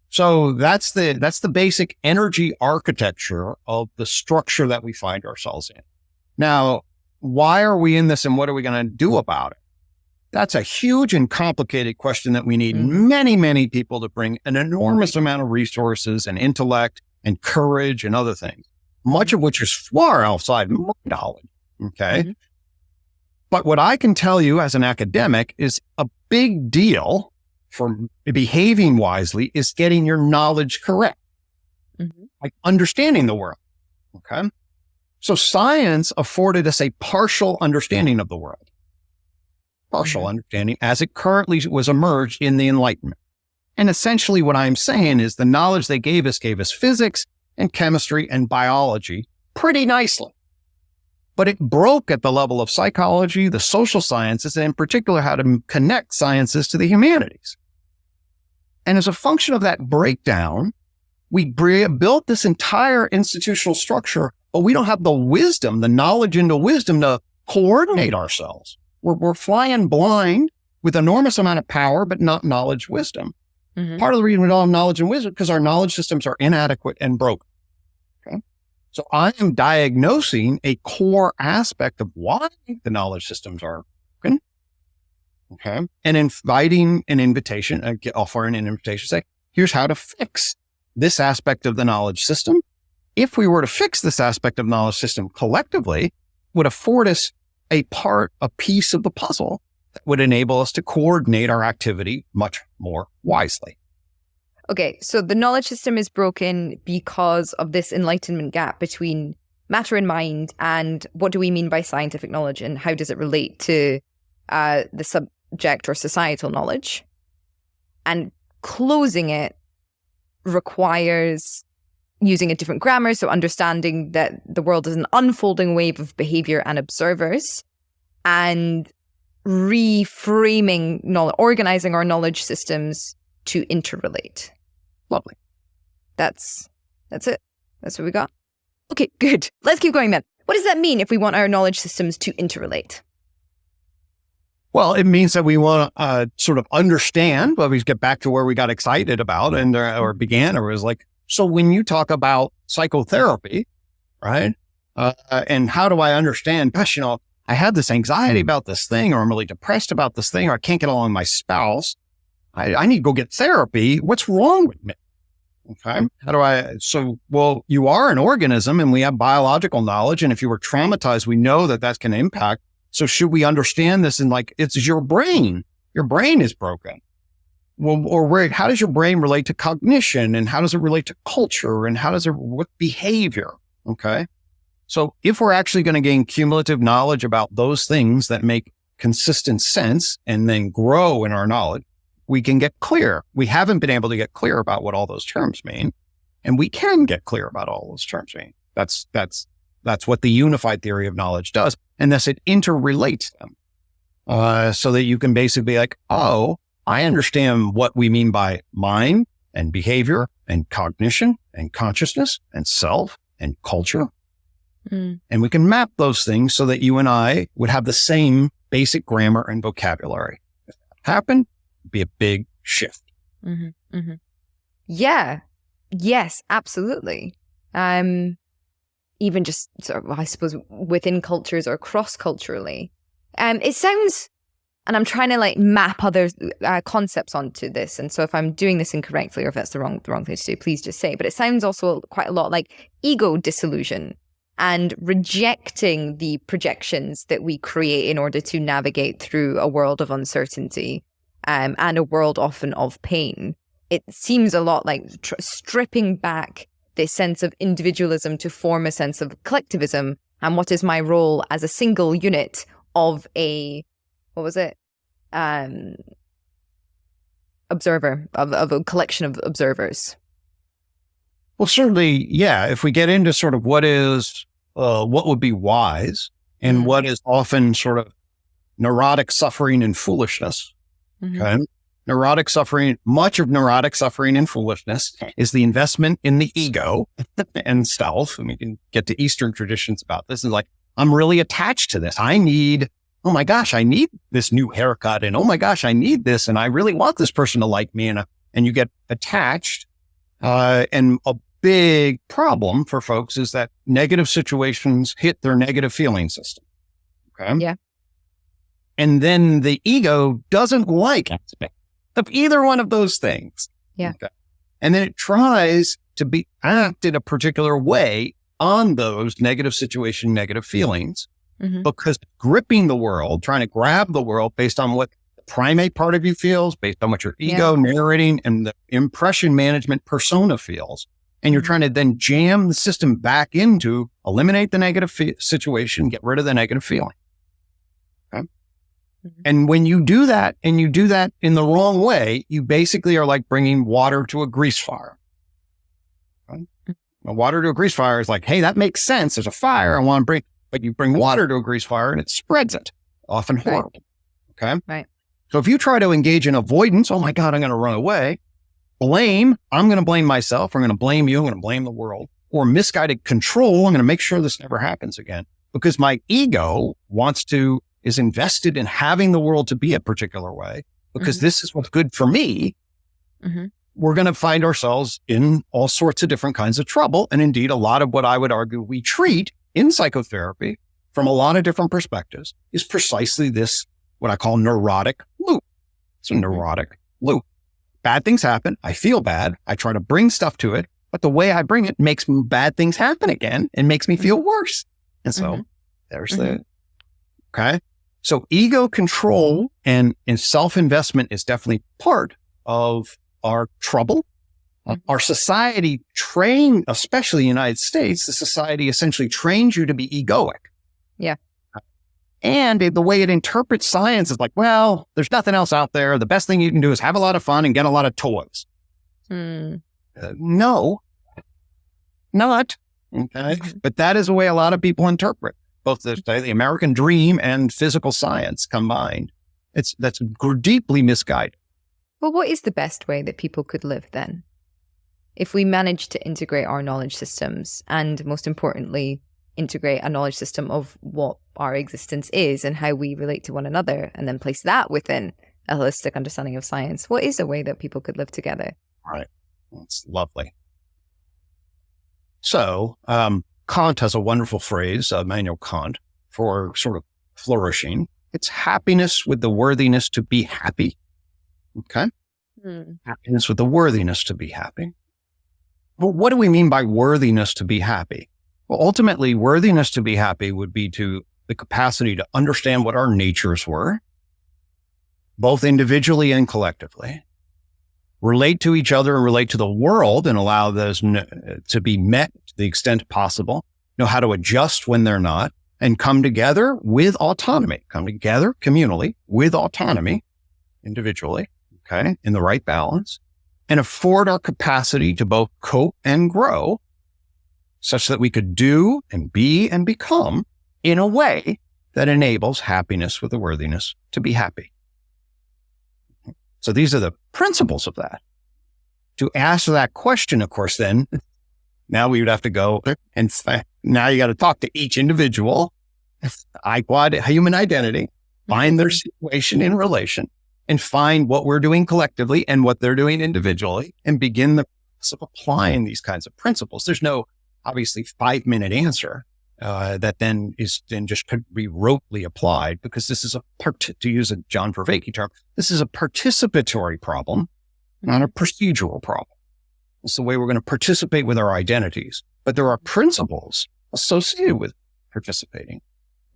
So that's the basic energy architecture of the structure that we find ourselves in. Now, why are we in this and what are we going to do about it? That's a huge and complicated question that we need many, many people to bring an enormous amount of resources and intellect and courage and other things, much of which is far outside my knowledge. Okay. But what I can tell you as an academic is a big deal for behaving wisely is getting your knowledge correct, like understanding the world. Okay. So science afforded us a partial understanding of the world, partial understanding as it currently was emerged in the Enlightenment. And essentially what I'm saying is the knowledge they gave us physics and chemistry and biology pretty nicely. But it broke at the level of psychology, the social sciences, and in particular, how to connect sciences to the humanities. And as a function of that breakdown, we built this entire institutional structure, but we don't have the wisdom, the knowledge and the wisdom to coordinate ourselves. We're flying blind with enormous amount of power, but not knowledge, wisdom. Part of the reason we don't have knowledge and wisdom because our knowledge systems are inadequate and broken. Okay? So I am diagnosing a core aspect of why the knowledge systems are broken. Okay. And inviting an invitation, offering an invitation, say, here's how to fix this aspect of the knowledge system. If we were to fix this aspect of the knowledge system collectively, would afford us a piece of the puzzle that would enable us to coordinate our activity much more wisely. Okay, so the knowledge system is broken because of this enlightenment gap between matter and mind, and what do we mean by scientific knowledge, and how does it relate to the subject or societal knowledge? And closing it requires using a different grammar, so understanding that the world is an unfolding wave of behavior and observers, and reframing knowledge, organizing our knowledge systems to interrelate. Lovely. That's it. That's what we got. Okay, good. Let's keep going then. What does that mean if we want our knowledge systems to interrelate? Well, it means that we want to sort of understand, but we get back to where we got excited about and or began, or was like, so when you talk about psychotherapy, right? And how do I understand, gosh, I had this anxiety about this thing, or I'm really depressed about this thing, or I can't get along with my spouse. I need to go get therapy. What's wrong with me? Okay. Well, you are an organism and we have biological knowledge. And if you were traumatized, we know that can impact. So should we understand this? And it's your brain. Your brain is broken. Well, how does your brain relate to cognition? And how does it relate to culture? And what behavior? Okay. So if we're actually going to gain cumulative knowledge about those things that make consistent sense and then grow in our knowledge, we can get clear. We haven't been able to get clear about what all those terms mean, and we can get clear about all those terms mean. That's what the unified theory of knowledge does, and thus it interrelates them, so that you can basically be like, oh, I understand what we mean by mind and behavior and cognition and consciousness and self and culture, and we can map those things so that you and I would have the same basic grammar and vocabulary. If that happened, be a big shift. Yeah. Yes, absolutely. Even just sort of, I suppose, within cultures or cross-culturally. It sounds, and I'm trying to map other concepts onto this. And so if I'm doing this incorrectly or if that's the wrong thing to do, please just say. But it sounds also quite a lot like ego disillusion and rejecting the projections that we create in order to navigate through a world of uncertainty. And a world often of pain. It seems a lot like stripping back this sense of individualism to form a sense of collectivism. And what is my role as a single unit of observer, of a collection of observers? Well, certainly, yeah. If we get into sort of what would be wise and what is often sort of neurotic suffering and foolishness. Okay. Neurotic suffering, much of neurotic suffering and foolishness is the investment in the ego and self. And we can get to Eastern traditions about this. And I'm really attached to this. I need this new haircut. And oh my gosh, I need this. And I really want this person to like me. And you get attached. And a big problem for folks is that negative situations hit their negative feeling system. Okay. Yeah. And then the ego doesn't like aspect of either one of those things. Yeah. Okay. And then it tries to act in a particular way on those negative situation, negative feelings, because gripping the world, trying to grab the world based on what the primate part of you feels, based on what your ego narrating and the impression management persona feels, And you're trying to then jam the system back into eliminate the negative situation, get rid of the negative feeling. Okay? And when you do that, and you do that in the wrong way, you basically are like bringing water to a grease fire. Okay? Now, water to a grease fire is like, hey, that makes sense. There's a fire. I want to bring, but you bring water to a grease fire and it spreads it, often horrible. Okay. Right. So if you try to engage in avoidance, oh my God, I'm going to run away. Blame, I'm going to blame myself. I'm going to blame you. I'm going to blame the world. Or misguided control. I'm going to make sure this never happens again because my ego is invested in having the world to be a particular way because this is what's good for me. We're going to find ourselves in all sorts of different kinds of trouble. And indeed, a lot of what I would argue we treat in psychotherapy from a lot of different perspectives is precisely this, what I call neurotic loop. It's a neurotic loop. Bad things happen. I feel bad. I try to bring stuff to it, but the way I bring it makes bad things happen again and makes me feel worse. And so there's okay. So ego control and self-investment is definitely part of our trouble. Our society trained, especially the United States, the society essentially trains you to be egoic. Yeah. And the way it interprets science is like, well, there's nothing else out there. The best thing you can do is have a lot of fun and get a lot of toys. No, not. Okay. But that is the way a lot of people interpret both the American dream and physical science combined. That's deeply misguided. Well, what is the best way that people could live then? If we manage to integrate our knowledge systems and, most importantly, integrate a knowledge system of what our existence is and how we relate to one another, and then place that within a holistic understanding of science, what is a way that people could live together? Right. That's lovely. So, Kant has a wonderful phrase, Immanuel Kant, for sort of flourishing. It's happiness with the worthiness to be happy. Okay? Happiness with the worthiness to be happy. Well, what do we mean by worthiness to be happy? Well, ultimately, worthiness to be happy would be to the capacity to understand what our natures were, both individually and collectively, relate to each other and relate to the world and allow those to be met to the extent possible, know how to adjust when they're not, and come together with autonomy, come together communally with autonomy, individually, okay, in the right balance, and afford our capacity to both cope and grow such that we could do and be and become in a way that enables happiness with the worthiness to be happy. So these are the principles of that. To answer that question, of course, then, now we would have to go and now you got to talk to each individual, human identity, find their situation in relation, and find what we're doing collectively and what they're doing individually, and begin the process of applying these kinds of principles. There's no obviously 5-minute answer that then just could be rotely applied, because this is to use a John Vervaeke term, this is a participatory problem, not a procedural problem. It's the way we're going to participate with our identities. But there are principles associated with participating,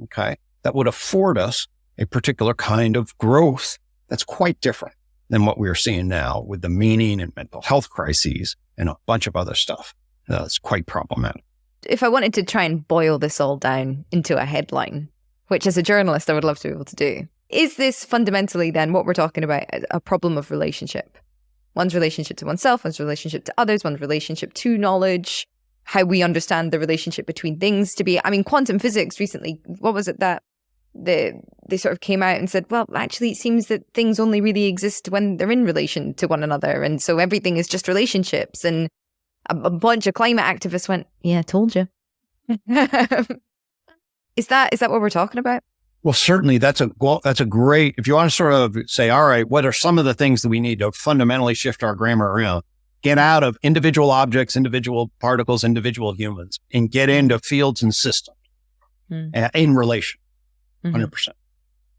okay, that would afford us a particular kind of growth that's quite different than what we're seeing now with the meaning and mental health crises and a bunch of other stuff. It's quite problematic. If I wanted to try and boil this all down into a headline, which as a journalist I would love to be able to do, is this fundamentally then what we're talking about a problem of relationship? One's relationship to oneself, one's relationship to others, one's relationship to knowledge, how we understand the relationship between things to be. I mean, quantum physics recently, what was it that they sort of came out and said, well, actually, it seems that things only really exist when they're in relation to one another. And so everything is just relationships. And a bunch of climate activists went, yeah, told you. Is that what we're talking about? Well, certainly that's a great, if you want to sort of say, all right, what are some of the things that we need to fundamentally shift our grammar around? Get out of individual objects, individual particles, individual humans, and get into fields and systems in relation, 100%.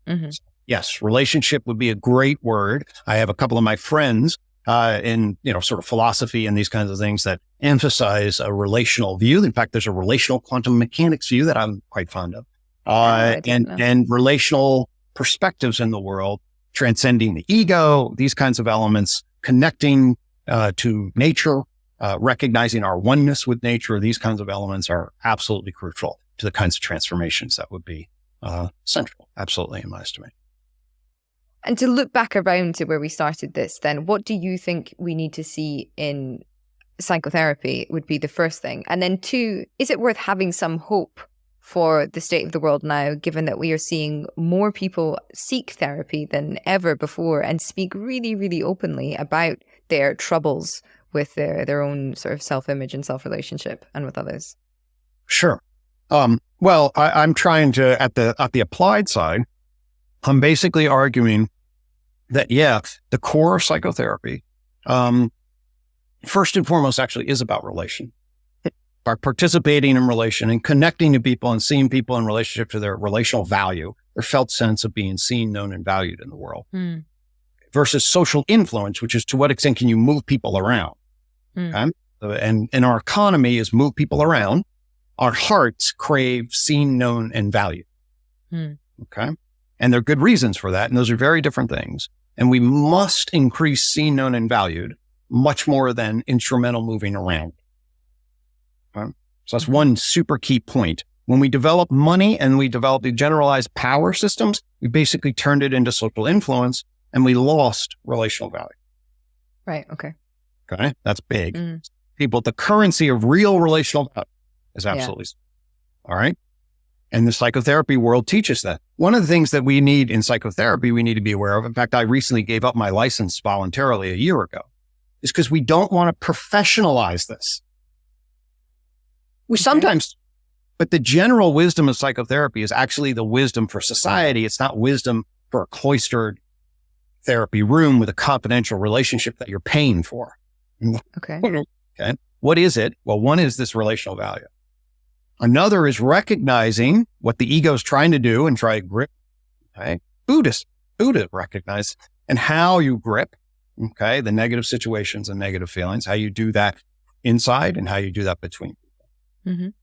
So, yes, relationship would be a great word. I have a couple of my friends in, sort of philosophy and these kinds of things that emphasize a relational view. In fact, there's a relational quantum mechanics view that I'm quite fond of. And relational perspectives in the world, transcending the ego, these kinds of elements, connecting to nature, recognizing our oneness with nature, these kinds of elements are absolutely crucial to the kinds of transformations that would be central, absolutely, in my estimation. And to look back around to where we started this, then, what do you think we need to see in psychotherapy would be the first thing? And then two, is it worth having some hope for the state of the world now, given that we are seeing more people seek therapy than ever before and speak really, really openly about their troubles with their own sort of self-image and self-relationship and with others? Sure. Well, I'm trying to, at the applied side, I'm basically arguing that, the core of psychotherapy, first and foremost, actually is about relation. By participating in relation and connecting to people and seeing people in relationship to their relational value, their felt sense of being seen, known, and valued in the world, versus social influence, which is to what extent can you move people around? Okay? And our economy is move people around. Our hearts crave seen, known, and valued. Okay. And there are good reasons for that. And those are very different things. And we must increase seen, known, and valued much more than instrumental moving around. Okay? So that's one super key point. When we develop money and we develop the generalized power systems, we basically turned it into social influence and we lost relational value. Right. Okay. Okay. That's big. People, the currency of real relational value is absolutely. All right. And the psychotherapy world teaches that. One of the things that we need in psychotherapy, we need to be aware of, in fact, I recently gave up my license voluntarily a year ago, is because we don't want to professionalize this. We sometimes, but the general wisdom of psychotherapy is actually the wisdom for society. It's not wisdom for a cloistered therapy room with a confidential relationship that you're paying for. Okay. Okay. What is it? Well, one is this relational value. Another is recognizing what the ego is trying to do and try to grip. Okay. Buddha recognize and how you grip. Okay. The negative situations and negative feelings, how you do that inside and how you do that between people.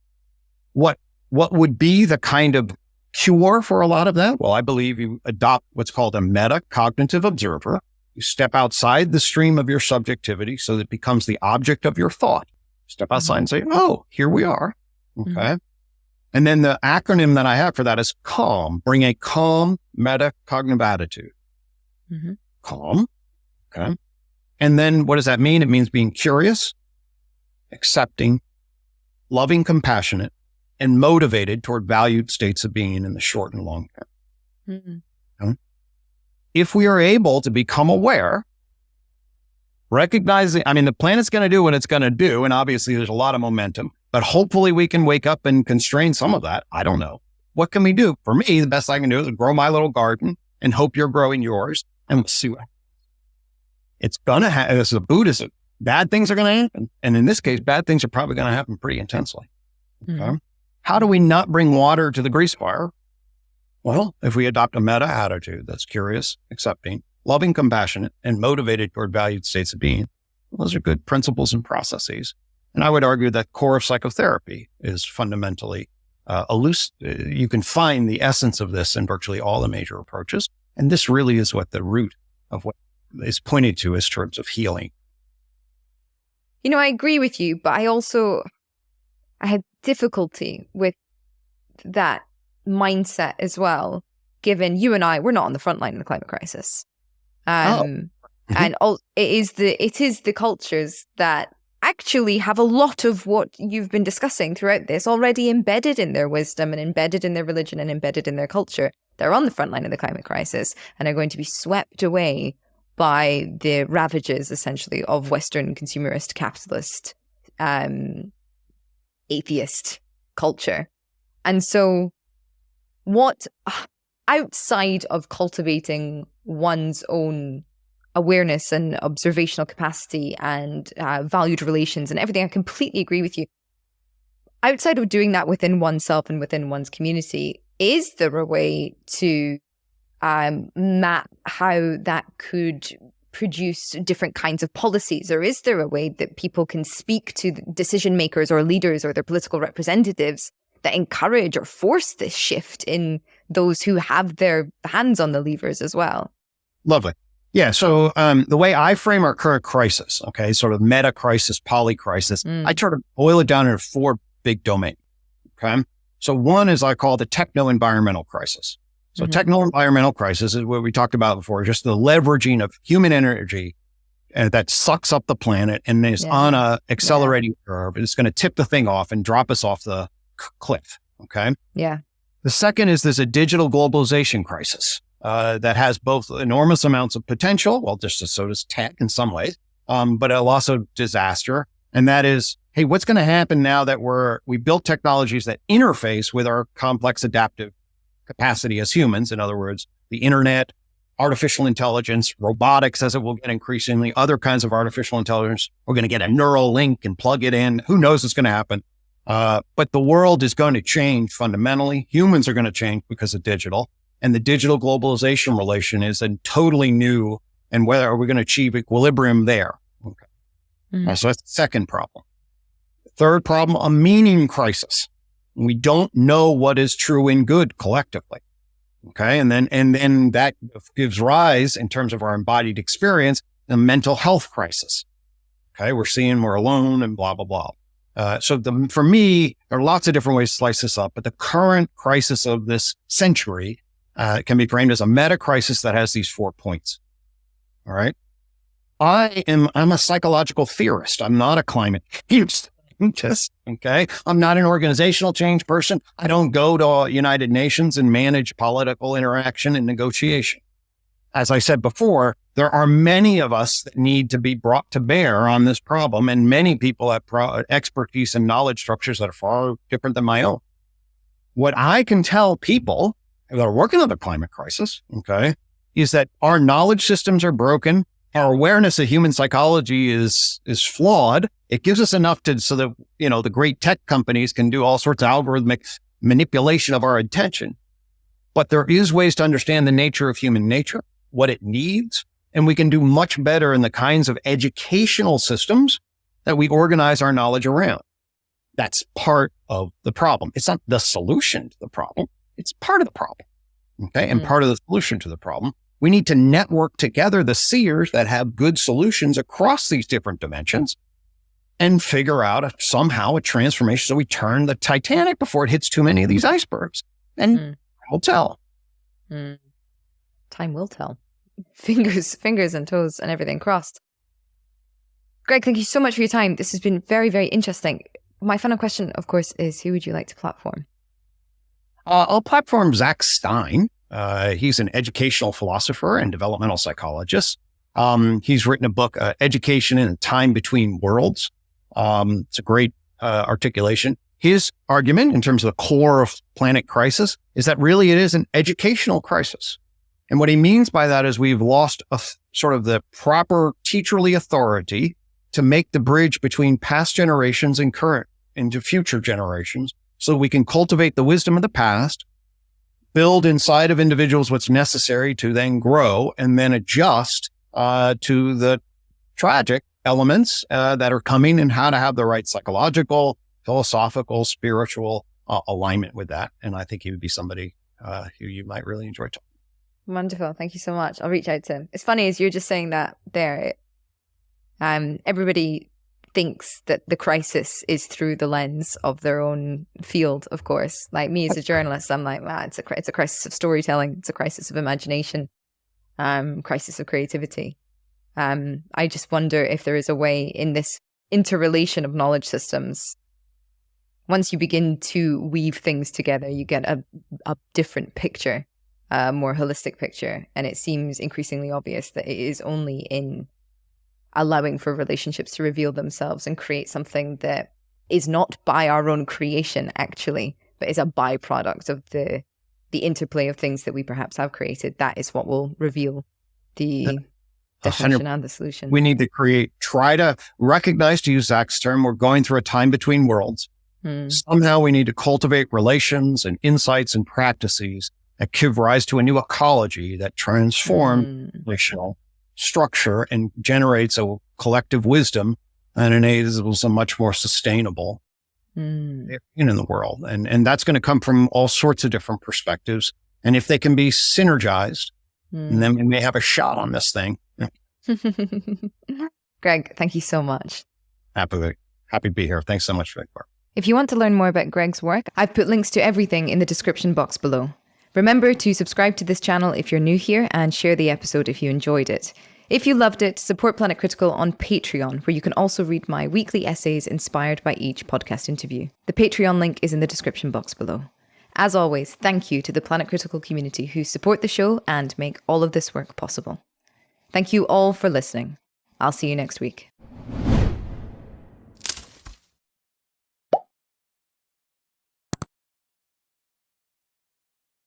What would be the kind of cure for a lot of that? Well, I believe you adopt what's called a metacognitive observer. You step outside the stream of your subjectivity so that it becomes the object of your thought. Step outside and say, oh, here we are. Okay. And then the acronym that I have for that is CALM. Bring a calm metacognitive attitude. Calm. Okay. And then what does that mean? It means being curious, accepting, loving, compassionate, and motivated toward valued states of being in the short and long term. Okay? If we are able to become aware, recognizing, the planet's going to do what it's going to do. And obviously there's a lot of momentum, but hopefully we can wake up and constrain some of that. I don't know. What can we do? For me, the best I can do is grow my little garden and hope you're growing yours. And we'll see what it's going to happen. This is a Buddhism. Bad things are going to happen. And in this case, bad things are probably going to happen pretty intensely. Okay? How do we not bring water to the grease fire? Well, if we adopt a meta attitude that's curious, accepting, loving, compassionate, and motivated toward valued states of being, those are good principles and processes. And I would argue that core of psychotherapy is fundamentally you can find the essence of this in virtually all the major approaches. And this really is what the root of what is pointed to as terms of healing. I agree with you, but I had difficulty with that mindset as well, given you and I, we're not on the front line of the climate crisis. And it is the cultures that actually have a lot of what you've been discussing throughout this already embedded in their wisdom and embedded in their religion and embedded in their culture. They're on the front line of the climate crisis and are going to be swept away by the ravages, essentially, of Western consumerist, capitalist, atheist culture. And so what, outside of cultivating one's own awareness and observational capacity and valued relations and everything, I completely agree with you. Outside of doing that within oneself and within one's community, is there a way to map how that could produce different kinds of policies? Or is there a way that people can speak to decision makers or leaders or their political representatives that encourage or force this shift in those who have their hands on the levers as well? Lovely. Yeah. So the way I frame our current crisis, okay, sort of meta crisis, poly crisis, I try to boil it down into 4 big domains. Okay. So one is I call the techno-environmental crisis. So techno-environmental crisis is what we talked about before, just the leveraging of human energy that sucks up the planet and is on a accelerating curve. It's going to tip the thing off and drop us off the cliff. Okay. Yeah. The second is there's a digital globalization crisis that has both enormous amounts of potential, well, just so does tech in some ways, but also disaster. And that is, hey, what's going to happen now that we built technologies that interface with our complex adaptive capacity as humans? In other words, the internet, artificial intelligence, robotics, as it will get increasingly, other kinds of artificial intelligence. We're going to get a neural link and plug it in. Who knows what's going to happen? But the world is going to change fundamentally. Humans are going to change because of digital. And the digital globalization relation is a totally new, and whether are we going to achieve equilibrium there? Okay. So that's the second problem. The third problem, a meaning crisis. We don't know what is true and good collectively. Okay. And then that gives rise, in terms of our embodied experience, a mental health crisis. Okay. We're alone and blah, blah, blah. For me, there are lots of different ways to slice this up, but the current crisis of this century can be framed as a meta crisis that has these 4 points. All right. I'm a psychological theorist. I'm not a climate theorist. Okay. I'm not an organizational change person. I don't go to United Nations and manage political interaction and negotiation. As I said before, there are many of us that need to be brought to bear on this problem, and many people have expertise and knowledge structures that are far different than my own. What I can tell people that are working on the climate crisis, okay, is that our knowledge systems are broken. Our awareness of human psychology is flawed. It gives us enough so that, the great tech companies can do all sorts of algorithmic manipulation of our attention. But there is ways to understand the nature of human nature, what it needs, and we can do much better in the kinds of educational systems that we organize our knowledge around. That's part of the problem. It's not the solution to the problem. It's part of the problem. Okay. And part of the solution to the problem. We need to network together the seers that have good solutions across these different dimensions and figure out somehow a transformation so we turn the Titanic before it hits too many of these icebergs. And we'll tell. Time will tell. Fingers and toes and everything crossed. Gregg, thank you so much for your time. This has been very, very interesting. My final question, of course, is who would you like to platform? I'll platform Zach Stein. He's an educational philosopher and developmental psychologist. He's written a book, Education in a Time Between Worlds. It's a great articulation. His argument, in terms of the core of planet crisis, is that really it is an educational crisis. And what he means by that is we've lost sort of the proper teacherly authority to make the bridge between past generations and current into future generations, so we can cultivate the wisdom of the past, build inside of individuals what's necessary to then grow, and then adjust to the tragic elements that are coming, and how to have the right psychological, philosophical, spiritual alignment with that. And I think he would be somebody who you might really enjoy talking. Wonderful. Thank you so much. I'll reach out to him. It's funny, as you're just saying that there, everybody thinks that the crisis is through the lens of their own field, of course. Like me as a journalist, I'm like, it's a crisis of storytelling. It's a crisis of imagination, crisis of creativity. I just wonder if there is a way in this interrelation of knowledge systems, once you begin to weave things together, you get a different picture, a more holistic picture. And it seems increasingly obvious that it is only in allowing for relationships to reveal themselves and create something that is not by our own creation, actually, but is a byproduct of the interplay of things that we perhaps have created. That is what will reveal the definition and the solution. We need to try to recognize, to use Zach's term, we're going through a time between worlds. Somehow we need to cultivate relations and insights and practices that give rise to a new ecology that transforms relational structure and generates a collective wisdom and enables a much more sustainable in the world. And that's going to come from all sorts of different perspectives. And if they can be synergized, then we may have a shot on this thing. Gregg, thank you so much. Happy to be here. Thanks so much for the work. If you want to learn more about Gregg's work, I've put links to everything in the description box below. Remember to subscribe to this channel if you're new here and share the episode if you enjoyed it. If you loved it, support Planet Critical on Patreon, where you can also read my weekly essays inspired by each podcast interview. The Patreon link is in the description box below. As always, thank you to the Planet Critical community who support the show and make all of this work possible. Thank you all for listening. I'll see you next week.